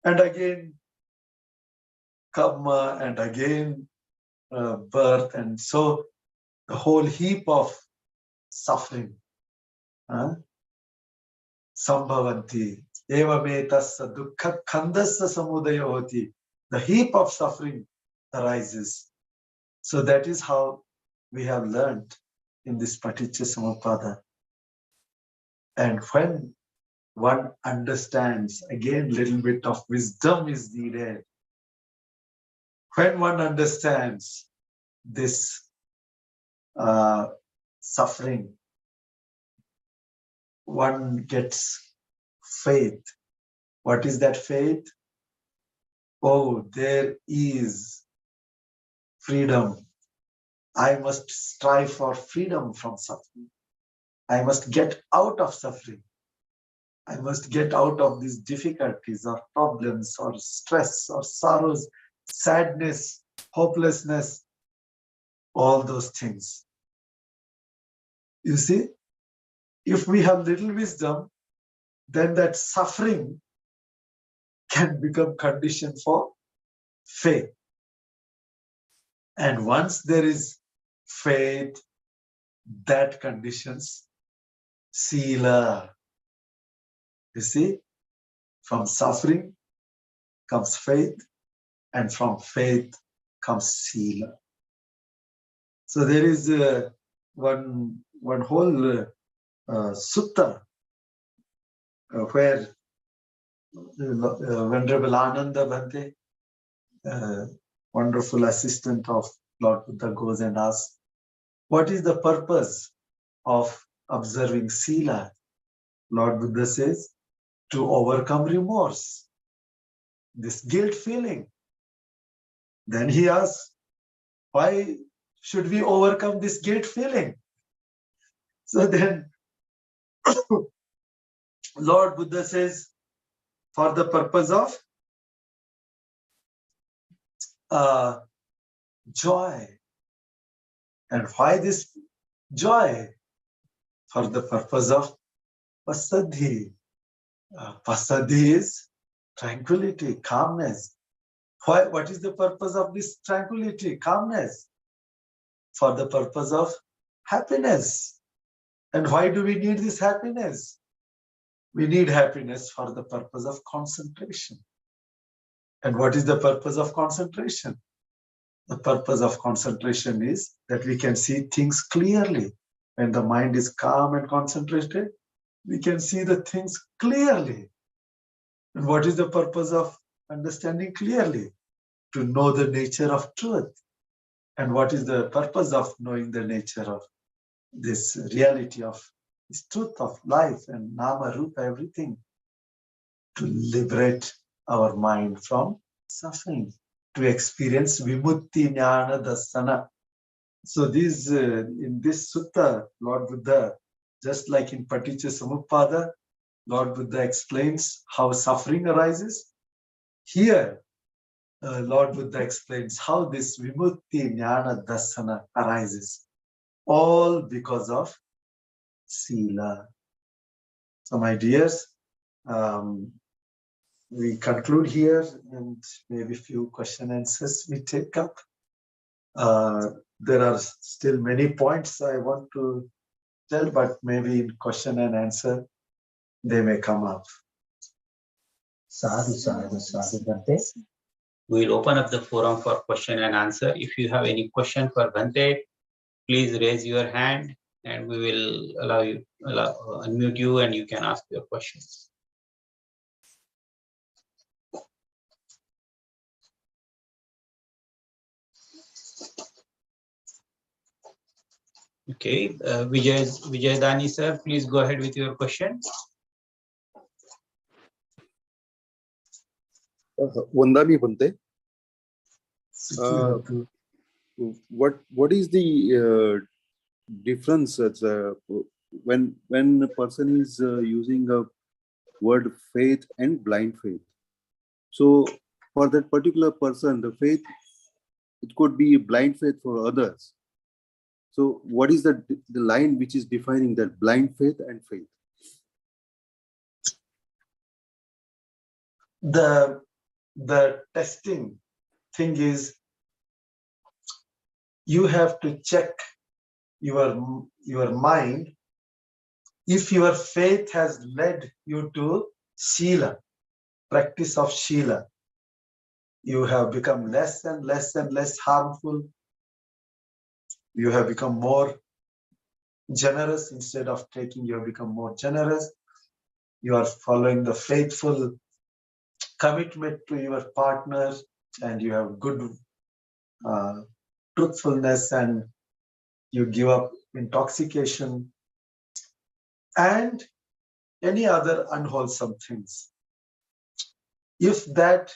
S1: and again Khama and again birth, and so the whole heap of suffering. Sambhavanti. Evametasya dukkha khandasya samudaya hoti. The heap of suffering arises. So that is how we have learned in this Paticca Samuppada. And when one understands, again, little bit of wisdom is needed. When one understands this suffering, one gets faith. What is that faith? Oh, there is freedom. I must strive for freedom from suffering. I must get out of suffering. I must get out of these difficulties or problems or stress or sorrows, sadness, hopelessness, all those things. You see, if we have little wisdom, then that suffering can become condition for faith. And once there is faith, that conditions Sila. You see, from suffering comes faith, and from faith comes Sila. So there is one whole sutta where Venerable Ananda Bhante, wonderful assistant of Lord Buddha, goes and asks, what is the purpose of observing Sila? Lord Buddha says, to overcome remorse, this guilt feeling. Then he asks, why should we overcome this guilt feeling? So then Lord Buddha says, for the purpose of joy. And why this joy? For the purpose of pasadhi. Pasadhi is tranquility, calmness. Why? What is the purpose of this tranquility, calmness? For the purpose of happiness. And why do we need this happiness? We need happiness for the purpose of concentration. And what is the purpose of concentration? The purpose of concentration is that we can see things clearly. When the mind is calm and concentrated, we can see the things clearly. And what is the purpose of understanding clearly? To know the nature of truth. And what is the purpose of knowing the nature of this reality of this truth of life and nama, rupa, everything? To liberate our mind from suffering, to experience vimutti jnana dasana. So this in this sutta, Lord Buddha, just like in Paticca Samuppada, Lord Buddha explains how suffering arises. Here, Lord Buddha explains how this vimutti jnana dasana arises. All because of Sila. So my dears, we conclude here and maybe few question answers we take up. There are still many points I want to tell, but maybe in question and answer, they may come up.
S2: Sadhu, sadhu, sadhu, Bhante. We'll open up the forum for question and answer. If you have any question for Bhante, please raise your hand and we will unmute you and you can ask your questions. Okay, Vijay Dani sir, please go ahead with your question.
S4: Vandami Bhante. What is the difference when a person is using a word faith and blind faith? So for that particular person, the faith, it could be blind faith for others. So what is the line which is defining that blind faith and faith?
S1: The testing thing is, you have to check your mind if your faith has led you to Sila, practice of Sila. You have become less and less and less harmful. You have become more generous. Instead of taking, you have become more generous. You are following the faithful commitment to your partner, and you have good truthfulness, and you give up intoxication. And any other unwholesome things. If that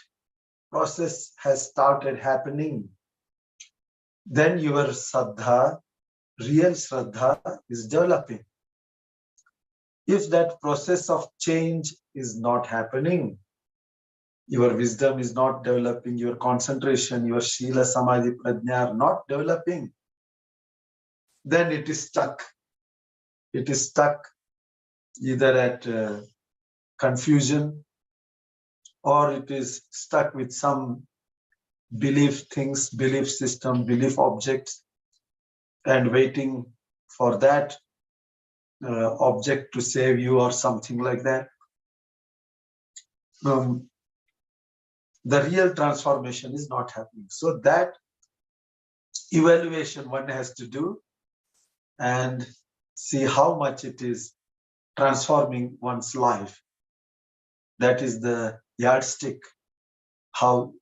S1: process has started happening, then your Saddha, real Shraddha, is developing. If that process of change is not happening, your wisdom is not developing, your concentration, your Sila, Samadhi, Prajna are not developing, then it is stuck. It is stuck either at confusion, or it is stuck with some belief things, belief system, belief objects, and waiting for that object to save you or something like that. The real transformation is not happening. So that evaluation one has to do and see how much it is transforming one's life. That is the yardstick, how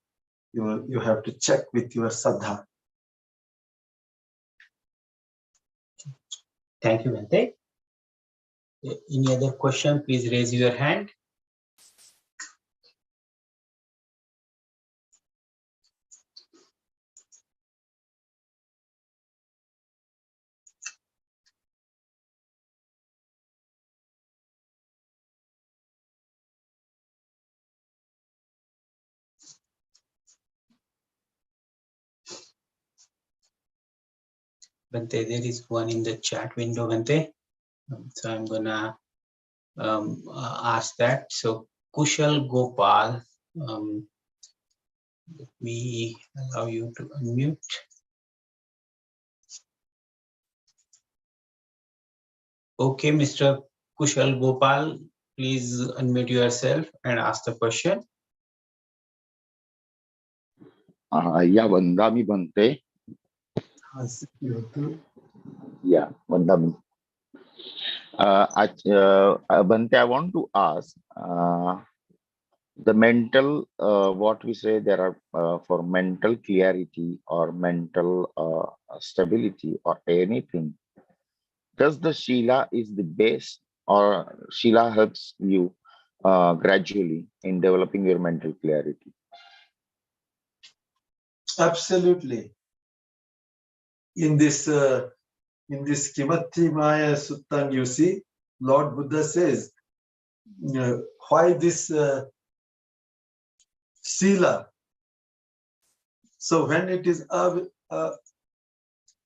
S1: you have to check with your Saddha.
S2: Thank you, Bhante. Any other question, please raise your hand. Bhante, there is one in the chat window, Bhante. So I'm gonna ask that. So Kushal Gopal, let me allow you to unmute. Okay, Mr. Kushal Gopal, please unmute yourself and ask the question.
S5: Yeah, Vandami Bhante. Yeah, Vandami. Bhante, I want to ask the mental, what we say there are for mental clarity or mental stability or anything. Does the Sila is the base, or Sila helps you gradually in developing your mental clarity?
S1: Absolutely. In this Kimathi Maya Suttan, you see, Lord Buddha says, why this Sila? So when it is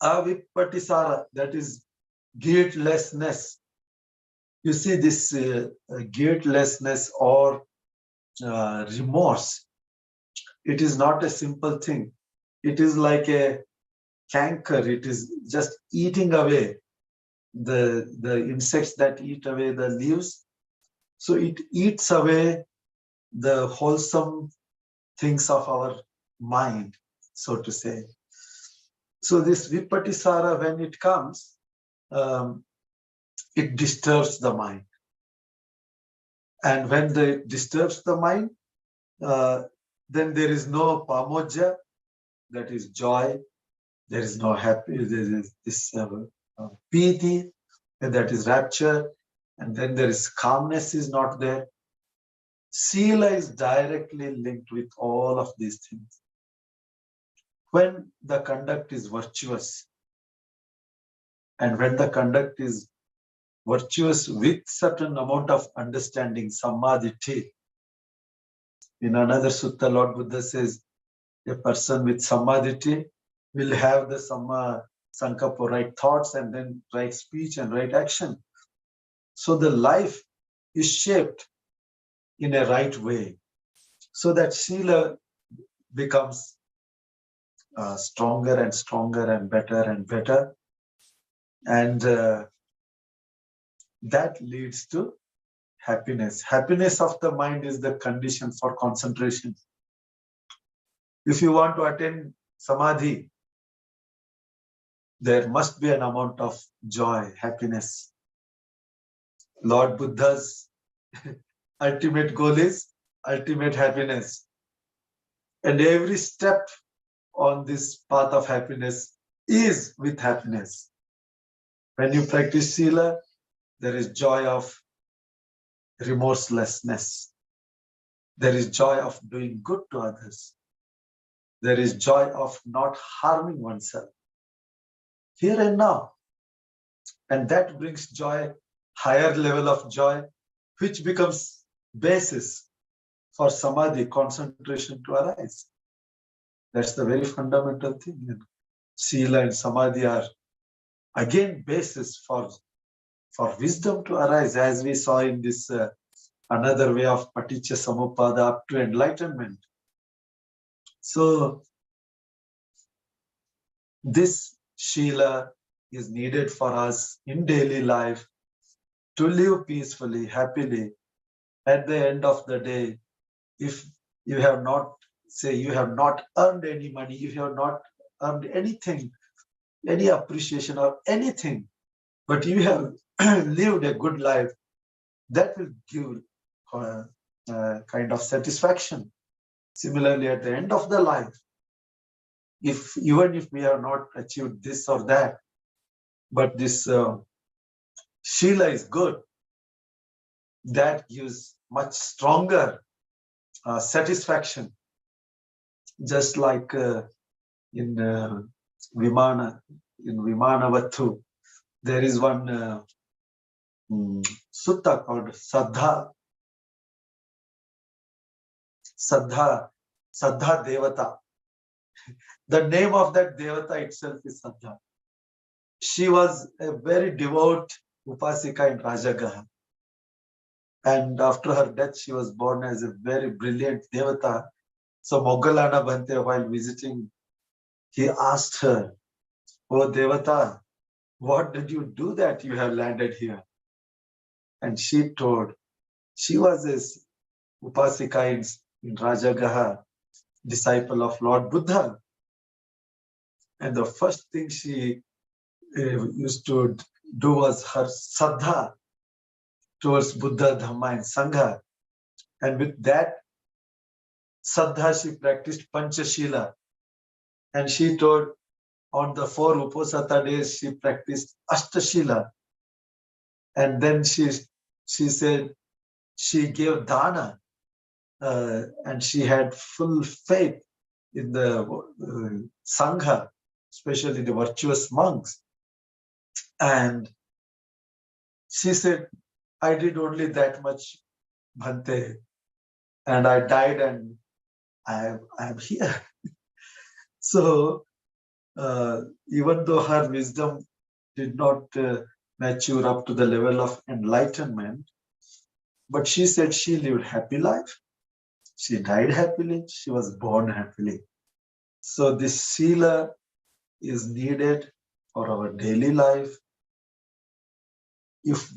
S1: avippatisara, that is guiltlessness. You see, this guiltlessness or remorse, it is not a simple thing. It is like a canker. It is just eating away the insects that eat away the leaves. So it eats away the wholesome things of our mind, so to say. So this vippatisara, when it comes, it disturbs the mind. And when it disturbs the mind, then there is no pamoja, that is joy. There is no happy, there is this piti, that is rapture. And then there is calmness is not there. Sila is directly linked with all of these things. When the conduct is virtuous, and when the conduct is virtuous with certain amount of understanding, samadhi. In another sutta, Lord Buddha says, a person with samadhi will have the samma sankappa, right thoughts, and then right speech and right action. So the life is shaped in a right way, so that Sila becomes stronger and stronger and better. And that leads to happiness. Happiness of the mind is the condition for concentration. If you want to attain samadhi, there must be an amount of joy, happiness. Lord Buddha's ultimate goal is ultimate happiness. And every step on this path of happiness is with happiness. When you practice Sila, there is joy of remorselessness. There is joy of doing good to others. There is joy of not harming oneself here and now. And that brings joy, higher level of joy, which becomes basis for samadhi, concentration to arise. That's the very fundamental thing. And Sila and samadhi are again basis for wisdom to arise, as we saw in this another way of paticca samuppada up to enlightenment. So this Shila is needed for us in daily life to live peacefully, happily. At the end of the day, if you have not, say you have not earned any money, if you have not earned anything, any appreciation or anything, but you have lived a good life, that will give kind of satisfaction. Similarly, at the end of the life, even if we have not achieved this or that, but this Shila is good, that gives much stronger satisfaction. Just like in Vimanavattu, there is one sutta called Saddha Devata. The name of that Devata itself is Saddha. She was a very devout Upasika in Rajagaha. And after her death, she was born as a very brilliant Devata. So Moggallana Bhante, while visiting, he asked her, "Oh Devata, what did you do that you have landed here?" And she told, she was a Upasika in Rajagaha, disciple of Lord Buddha. And the first thing she used to do was her Saddha towards Buddha, Dhamma and Sangha. And with that Saddha, she practiced Panchshila. And she told on the 4 Uposatha days, she practiced Ashtashila. And then she said she gave dana and she had full faith in the Sangha, especially the virtuous monks. And she said, I did only that much, Bhante, and I died and I am here. So even though her wisdom did not mature up to the level of enlightenment, but she said she lived happy life. She died happily. She was born happily. So this Sila is needed for our daily life, if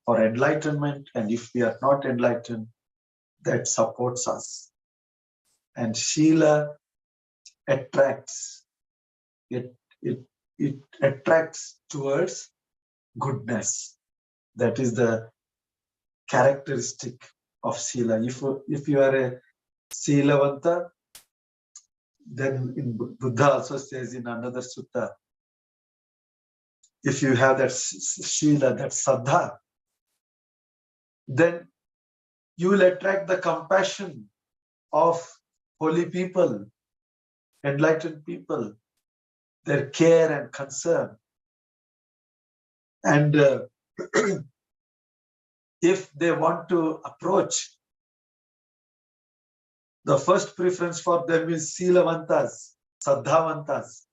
S1: for enlightenment, and if we are not enlightened, that supports us. And Sila attracts. It attracts towards goodness. That is the characteristic of Sila. If you are a Silavanta, then in Buddha also says in another sutta, if you have that Sila, that Saddha, then you will attract the compassion of holy people, enlightened people, their care and concern. And if they want to approach, the first preference for them is Silavantas, Saddhavantas,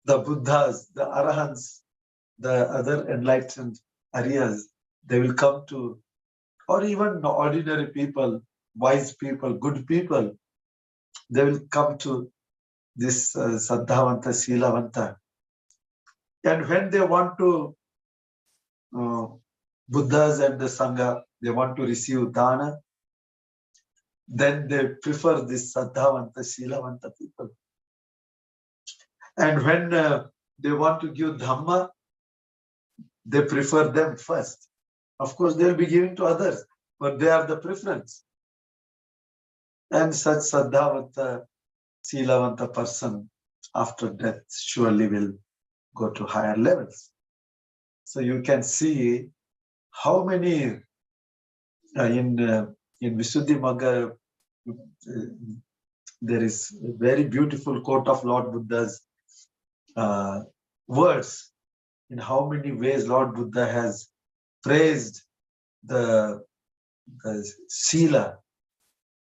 S1: the Buddhas, the Arahants, the other enlightened Aryas. They will come to, or even ordinary people, wise people, good people, they will come to this Saddhavanta, Silavanta. And when they want to, Buddhas and the Sangha, they want to receive dana, then they prefer this Saddhavanta, Silavanta people. And when they want to give Dhamma, they prefer them first. Of course, they'll be giving to others, but they are the preference. And such Saddhavanta, Silavanta person after death surely will go to higher levels. So you can see how many in Visuddhi Magga, there is a very beautiful quote of Lord Buddha's words, in how many ways Lord Buddha has praised the Sila.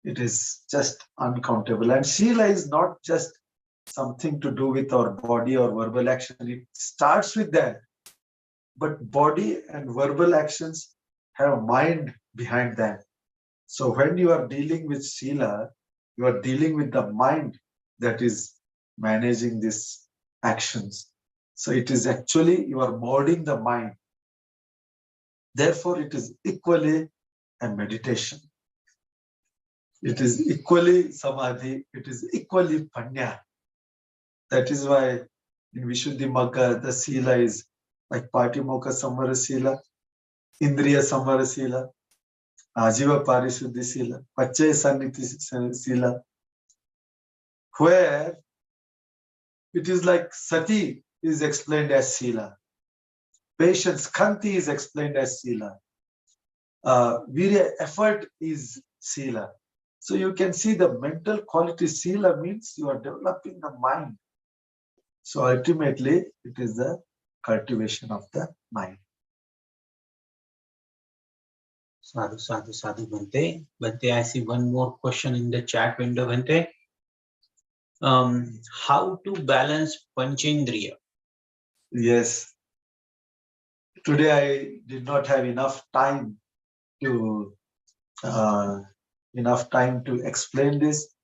S1: It is just uncountable. And Sila is not just something to do with our body or verbal action. It starts with that. But body and verbal actions have mind behind that. So when you are dealing with Sila, you are dealing with the mind that is managing these actions. So it is actually, you are molding the mind. Therefore, it is equally a meditation. It is equally samadhi. It is equally panya. That is why in Vishuddhi Magga, the Sila is like Patimokkha Samvara Sila, Indriya Samvara Sila, Ajiva Parisuddhi Sila, Pachaya Sanniti Sila, where it is like Sati is explained as Sila, patience, Khanti is explained as Sila, Virya, effort is Sila. So you can see the mental quality. Sila means you are developing the mind. So ultimately, it is the cultivation of the mind.
S2: Sadhu, sadhu, sadhu, Bhante. Bhante, I see one more question in the chat window, Bhante. How to balance Panchendriya?
S1: Yes. Today I did not have enough time to explain this.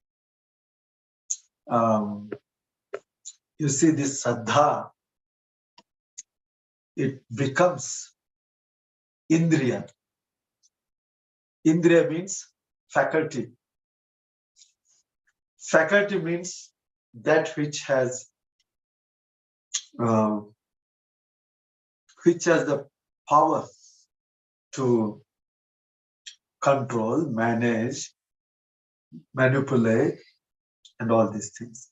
S1: You see, this Saddha, it becomes Indriya. Indriya means faculty. Faculty means that which has the power to control, manage, manipulate, and all these things.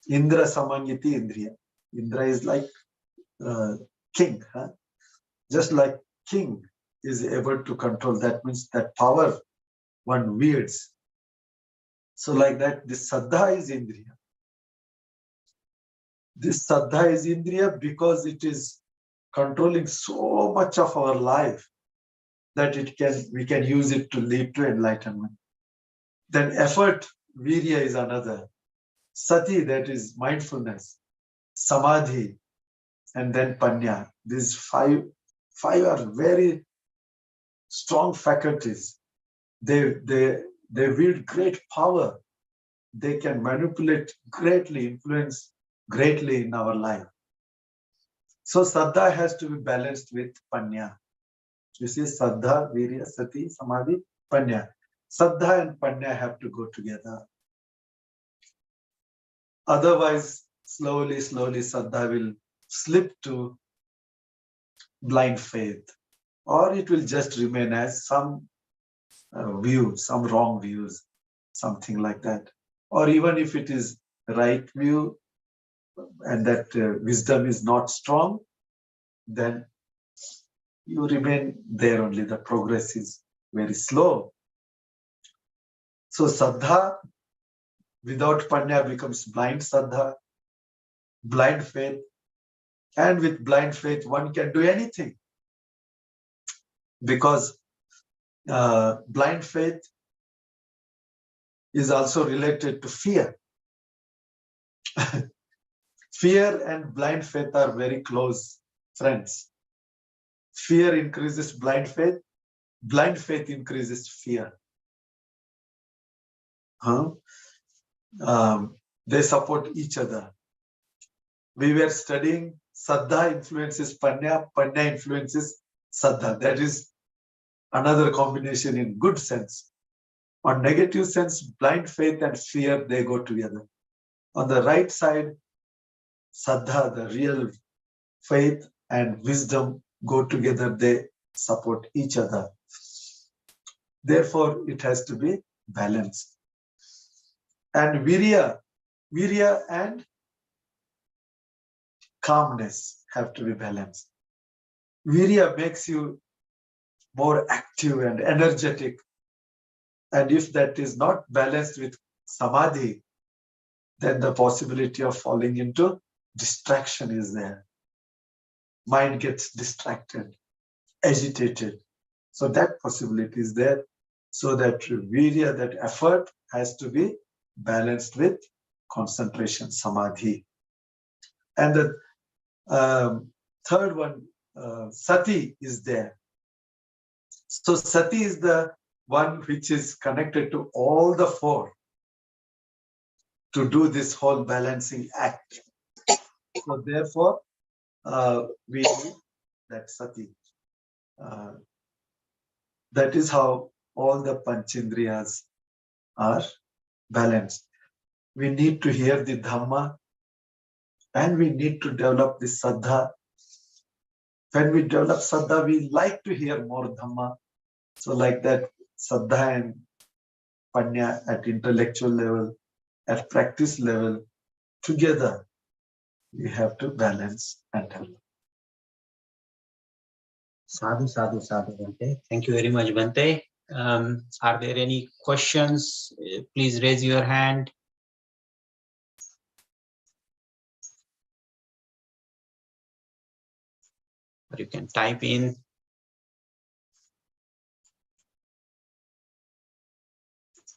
S1: Indra Samangiti Indriya. Indra is like king. Huh? Just like king is able to control, that means that power one wields. So like that, this Saddha is Indriya. This Saddha is Indriya because it is controlling so much of our life that we can use it to lead to enlightenment. Then effort, Virya, is another. Sati, that is mindfulness. Samadhi, and then Panya. These five are very strong faculties. They wield great power. They can manipulate greatly, influence greatly in our life. So Saddha has to be balanced with Panya. You see, Saddha, Virya, Sati, Samadhi, Panya. Saddha and Panya have to go together. Otherwise, slowly, Saddha will slip to blind faith, or it will just remain as some view, some wrong views, something like that. Or even if it is right view and that wisdom is not strong, then you remain there only. The progress is very slow. So Saddha without Panya becomes blind Saddha, blind faith. And with blind faith, one can do anything. Because blind faith is also related to fear. Fear and blind faith are very close friends. Fear increases blind faith increases fear. They support each other. We were studying Saddha influences Panya, Panya influences Saddha. That is another combination in good sense. On negative sense, blind faith and fear, they go together. On the right side, Saddha, the real faith and wisdom go together. They support each other. Therefore, it has to be balanced. And Virya and calmness have to be balanced. Virya makes you more active and energetic. And if that is not balanced with samadhi, then the possibility of falling into distraction is there. Mind gets distracted, agitated. So that possibility is there. So that virya, that effort, has to be balanced with concentration, samadhi. And the third one, sati, is there. So sati is the one which is connected to all the four to do this whole balancing act. So therefore, we need that sati. That is how all the panchendriyas are balanced. We need to hear the Dhamma and we need to develop the Saddha. When we develop Saddha, we like to hear more Dhamma. So like that, Saddha and Panya at intellectual level, at practice level, together, we have to balance and develop.
S2: Sadhu, sadhu, sadhu, Bhante. Thank you very much, Bhante. Are there any questions? Please raise your hand. Or you can type in.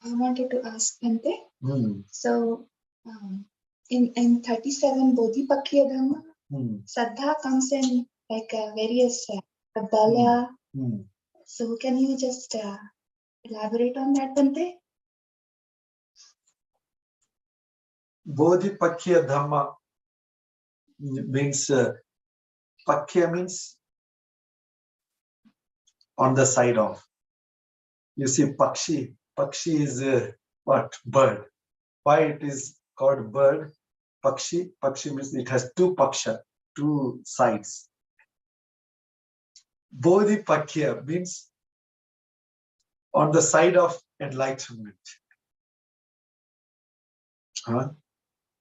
S6: I wanted to ask Bhante.
S1: Hmm.
S6: So, in 37 Bodhipakya Dhamma, Saddha comes in like various Bala. So, can you just elaborate on that, Bhante?
S1: Bodhipakya Dhamma means, Pakya means on the side of. You see, Pakshi. Pakshi is what? Bird. Why it is called bird? Pakshi. Pakshi means it has two paksha, two sides. Bodhipakya means on the side of enlightenment.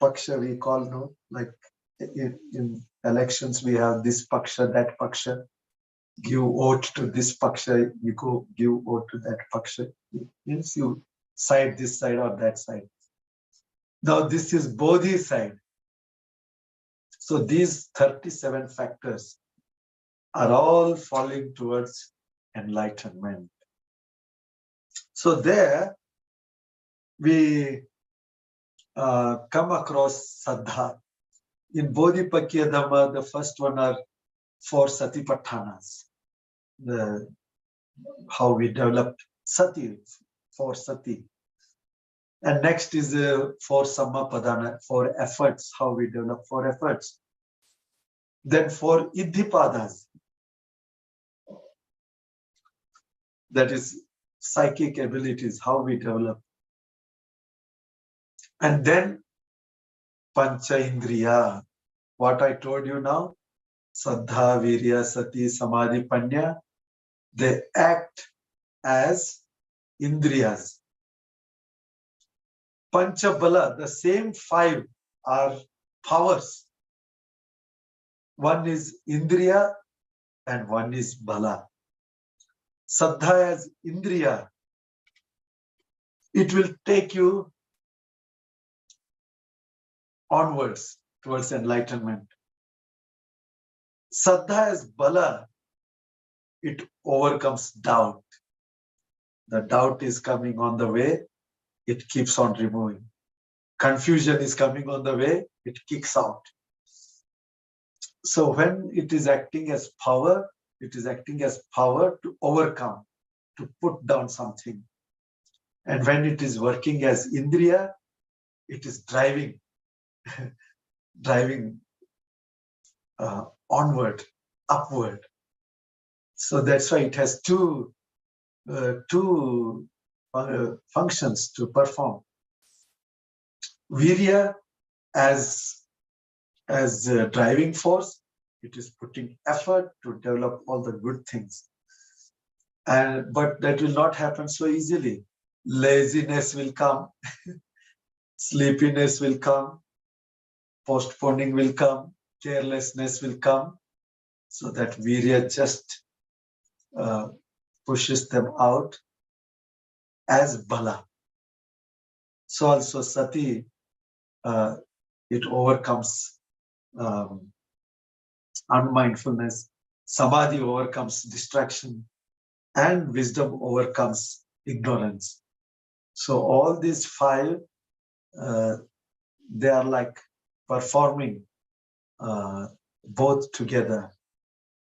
S1: Paksha we call, no? Like in elections we have this paksha, that paksha. Give vote to this paksha, you go give vote to that paksha. It means you side this side or that side. Now this is Bodhi side. So these 37 factors are all falling towards enlightenment. So there we come across Saddha. In Bodhipakya Dhamma, the first one are 4 Satipatthanas. How we developed Sati, 4 Sati. And next is 4 Sammapadana, 4 efforts, how we develop 4 efforts. Then 4 Iddhipadas. That is psychic abilities, how we develop. And then Pancha Indriya, what I told you now, Saddha, Virya, Sati, Samadhi, Panya, they act as Indriyas. Panchabala, the same 5 are powers. One is Indriya and one is Bala. Saddha as Indriya, it will take you onwards towards enlightenment. Saddha as Bala, it overcomes doubt. The doubt is coming on the way, it keeps on removing. Confusion is coming on the way, it kicks out. So when it is acting as power, it is acting as power to overcome, to put down something. And when it is working as Indriya, it is driving, driving onward, upward. So that's why it has two functions to perform. Virya as a driving force, it is putting effort to develop all the good things. But that will not happen so easily. Laziness will come, sleepiness will come, postponing will come, carelessness will come. So that virya just pushes them out as bala. So also sati, it overcomes unmindfulness, samadhi overcomes distraction, and wisdom overcomes ignorance. So all these five, they are like performing both together.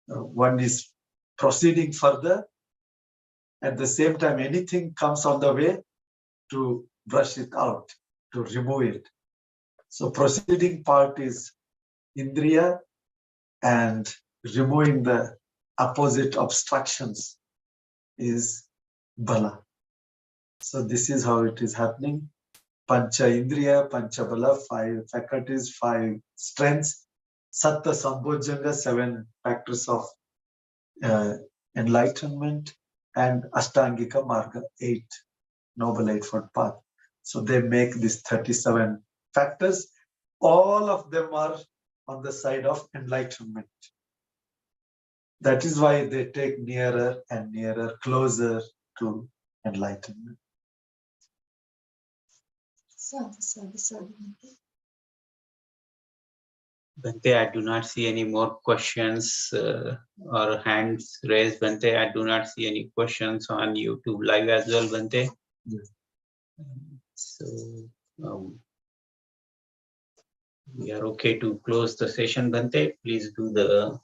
S1: One is proceeding further. At the same time, anything comes on the way to brush it out, to remove it. So proceeding part is indriya, and removing the opposite obstructions is bala. So this is how it is happening. Pancha indriya, pancha bala, 5 faculties, 5 strengths. Satta sambhojanga, 7 factors of enlightenment, and Ashtangika Marga, 8 noble eightfold path. So they make these 37 factors. All of them are on the side of enlightenment. That is why they take nearer and nearer, closer to enlightenment.
S6: Sadhu.
S2: Bhante, I do not see any more questions or hands raised. Bhante, I do not see any questions on YouTube live as well, Bhante.
S1: Yes.
S2: So we are okay to close the session, Bhante. Please do the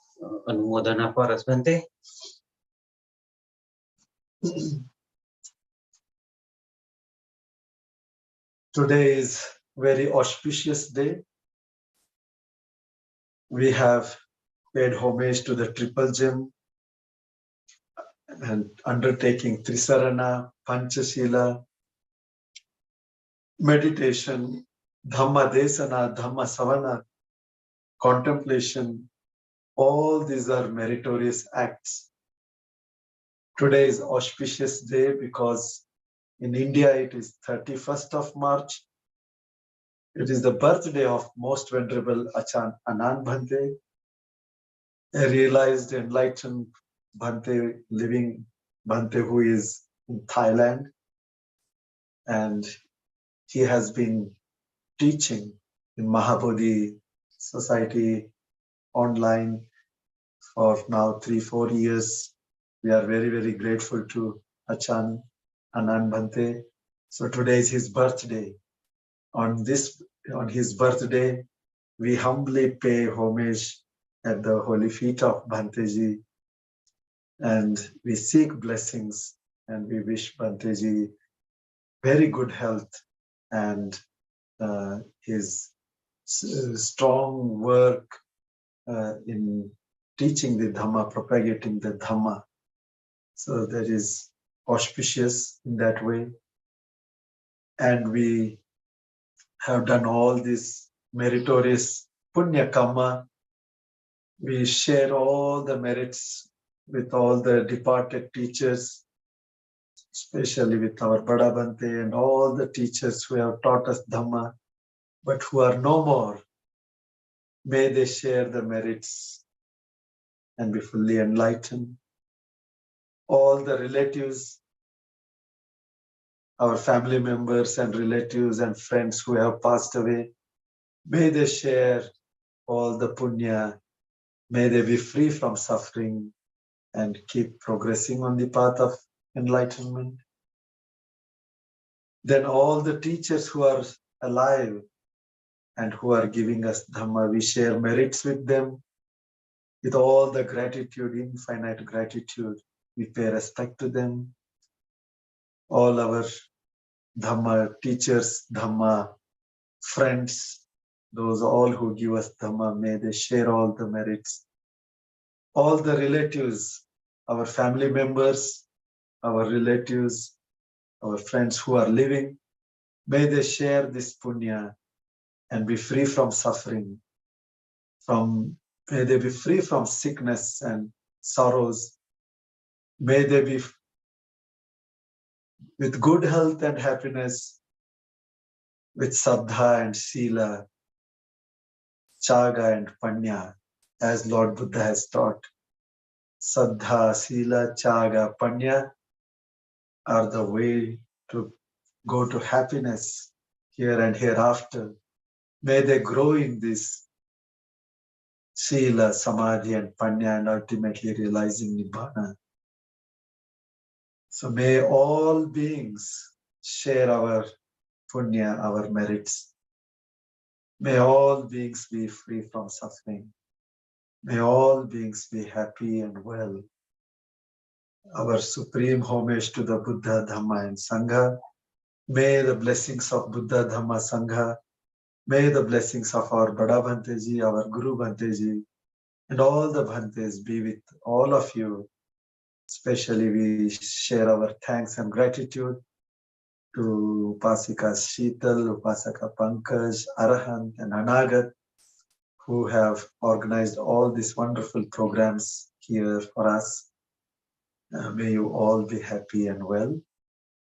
S2: Anumodana for us, Bhante.
S1: Today is very auspicious day. We have paid homage to the triple gem and undertaking Trisarana, Panchshila, meditation, Dhamma Desana, Dhamma Savana, contemplation. All these are meritorious acts. Today is auspicious day because in India it is 31st of March. It is the birthday of Most Venerable Achan Anand Bhante, a realized enlightened Bhante, living Bhante who is in Thailand. And he has been teaching in Mahabodhi Society online for now 3-4 years. We are very, very grateful to Achan Anand Bhante. So today is his birthday. On his birthday, we humbly pay homage at the holy feet of Bhanteji, and we seek blessings, and we wish Bhanteji very good health and his strong work in teaching the Dhamma, propagating the Dhamma. So that is auspicious in that way. And we have done all this meritorious punya karma. We share all the merits with all the departed teachers, especially with our Bada Bhante and all the teachers who have taught us Dhamma, but who are no more. May they share the merits and be fully enlightened. All the relatives, our family members and relatives and friends who have passed away, may they share all the punya. May they be free from suffering and keep progressing on the path of enlightenment. Then all the teachers who are alive and who are giving us Dhamma, we share merits with them. With all the gratitude, infinite gratitude, we pay respect to them. All our Dhamma teachers, Dhamma friends, those all who give us Dhamma, may they share all the merits. All the relatives, our family members, our relatives, our friends who are living, may they share this punya and be free from suffering. May they be free from sickness and sorrows. May they be with good health and happiness, with Saddha and Sila, Chaga and Panya, as Lord Buddha has taught. Saddha, Sila, Chaga, Panya are the way to go to happiness here and hereafter. May they grow in this Sila, Samadhi and Panya and ultimately realizing Nibbana. So may all beings share our punya, our merits. May all beings be free from suffering. May all beings be happy and well. Our supreme homage to the Buddha, Dhamma and Sangha. May the blessings of Buddha, Dhamma, Sangha. May the blessings of our Bada Bhante Ji, our Guru Bhante Ji, and all the Bhantes be with all of you. Especially we share our thanks and gratitude to Upasika Sheetal, Upasaka Pankaj, Arahant and Anagat, who have organized all these wonderful programs here for us. May you all be happy and well.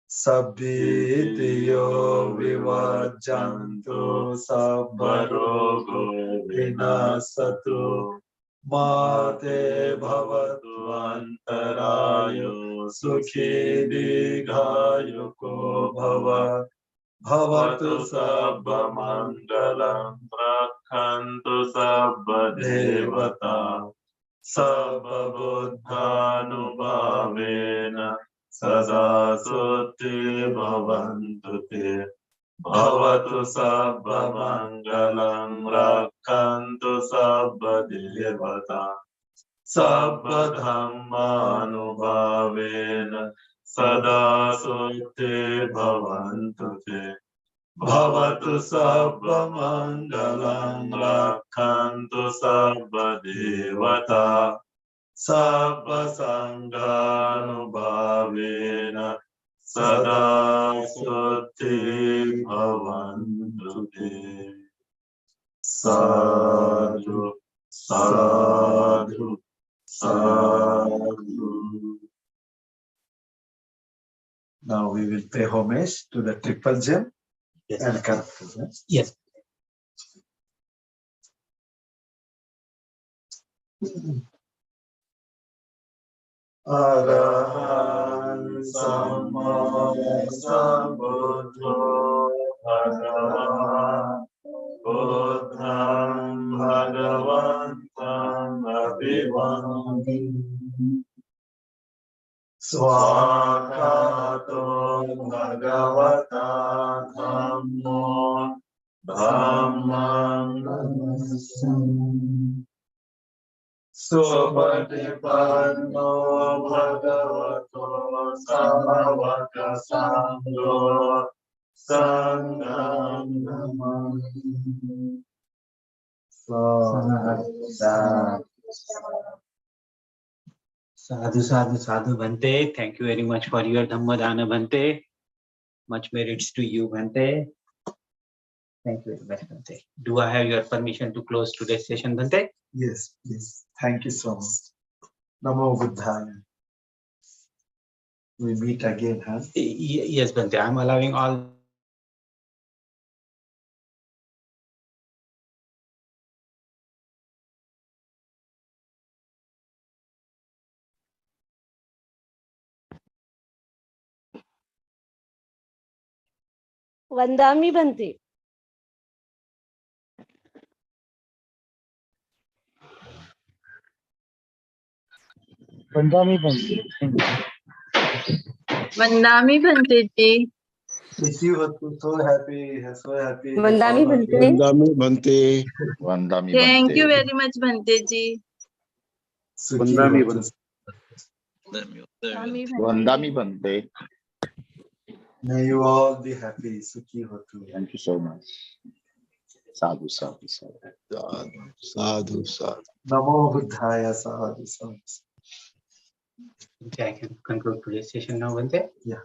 S1: Sabbitiyo vivajjantu sabbarogo vinasatu mate bhavattvantarayo sukhi digayuko bhava bhavatu sabba mangalam rakhantu sabba devata sabba buddhanubhavena sada sutti bhavantu te bhavatu sabba mangalam rakhantu sabba devata sabba dhammanubhavena sada sutti bhavantu te bhavatu sabba mangalam rakhantu sabba devata sabba sanghanubhavena sada sutti bhavantu te. Sadhu, sadhu, sadhu. Now we will pay homage to the triple gem and character.
S2: Yes.
S1: Arahan Samma Sambuddho Bhagavan Buddham Bhagavantam Abhivami Swakato Bhagavata Dhammo Dhammam Namassami Supatipanno Bhagavato Samavaka Sangho Sangham Namami.
S2: Sadhu, sadhu, sadhu, Bhante. Thank you very much for your Dhamma Dana, Bhante. Much merits to you, Bhante. Thank you very much, Bhante. Do I have your permission to close today's session, Bhante?
S1: Yes, yes. Thank you so much. Namo Buddhaya. We meet again, huh?
S2: Yes, Bhante. I'm allowing all.
S7: वंदामी बनते
S3: Vandami Bhante.
S8: Vandami Bhante ji.
S1: Suchi Vatu, so happy, so happy.
S7: वंदामी
S1: All of you.
S7: बनते
S3: Vandami Bhante.
S5: Vandami
S8: Thank
S5: Bhante.
S8: you very much Bhante ji.
S1: Suchi
S4: Vandami
S1: Vatu.
S5: Vandami Bhante.
S1: May you all be happy. Suchi Vatu.
S5: Thank you so much. Sadhu, sadhu, sadhu.
S3: Sadhu, sadhu.
S1: Namo Buddhaya, sadhu, sadhu.
S2: I can conclude today's session now, Bhante.
S1: Yeah.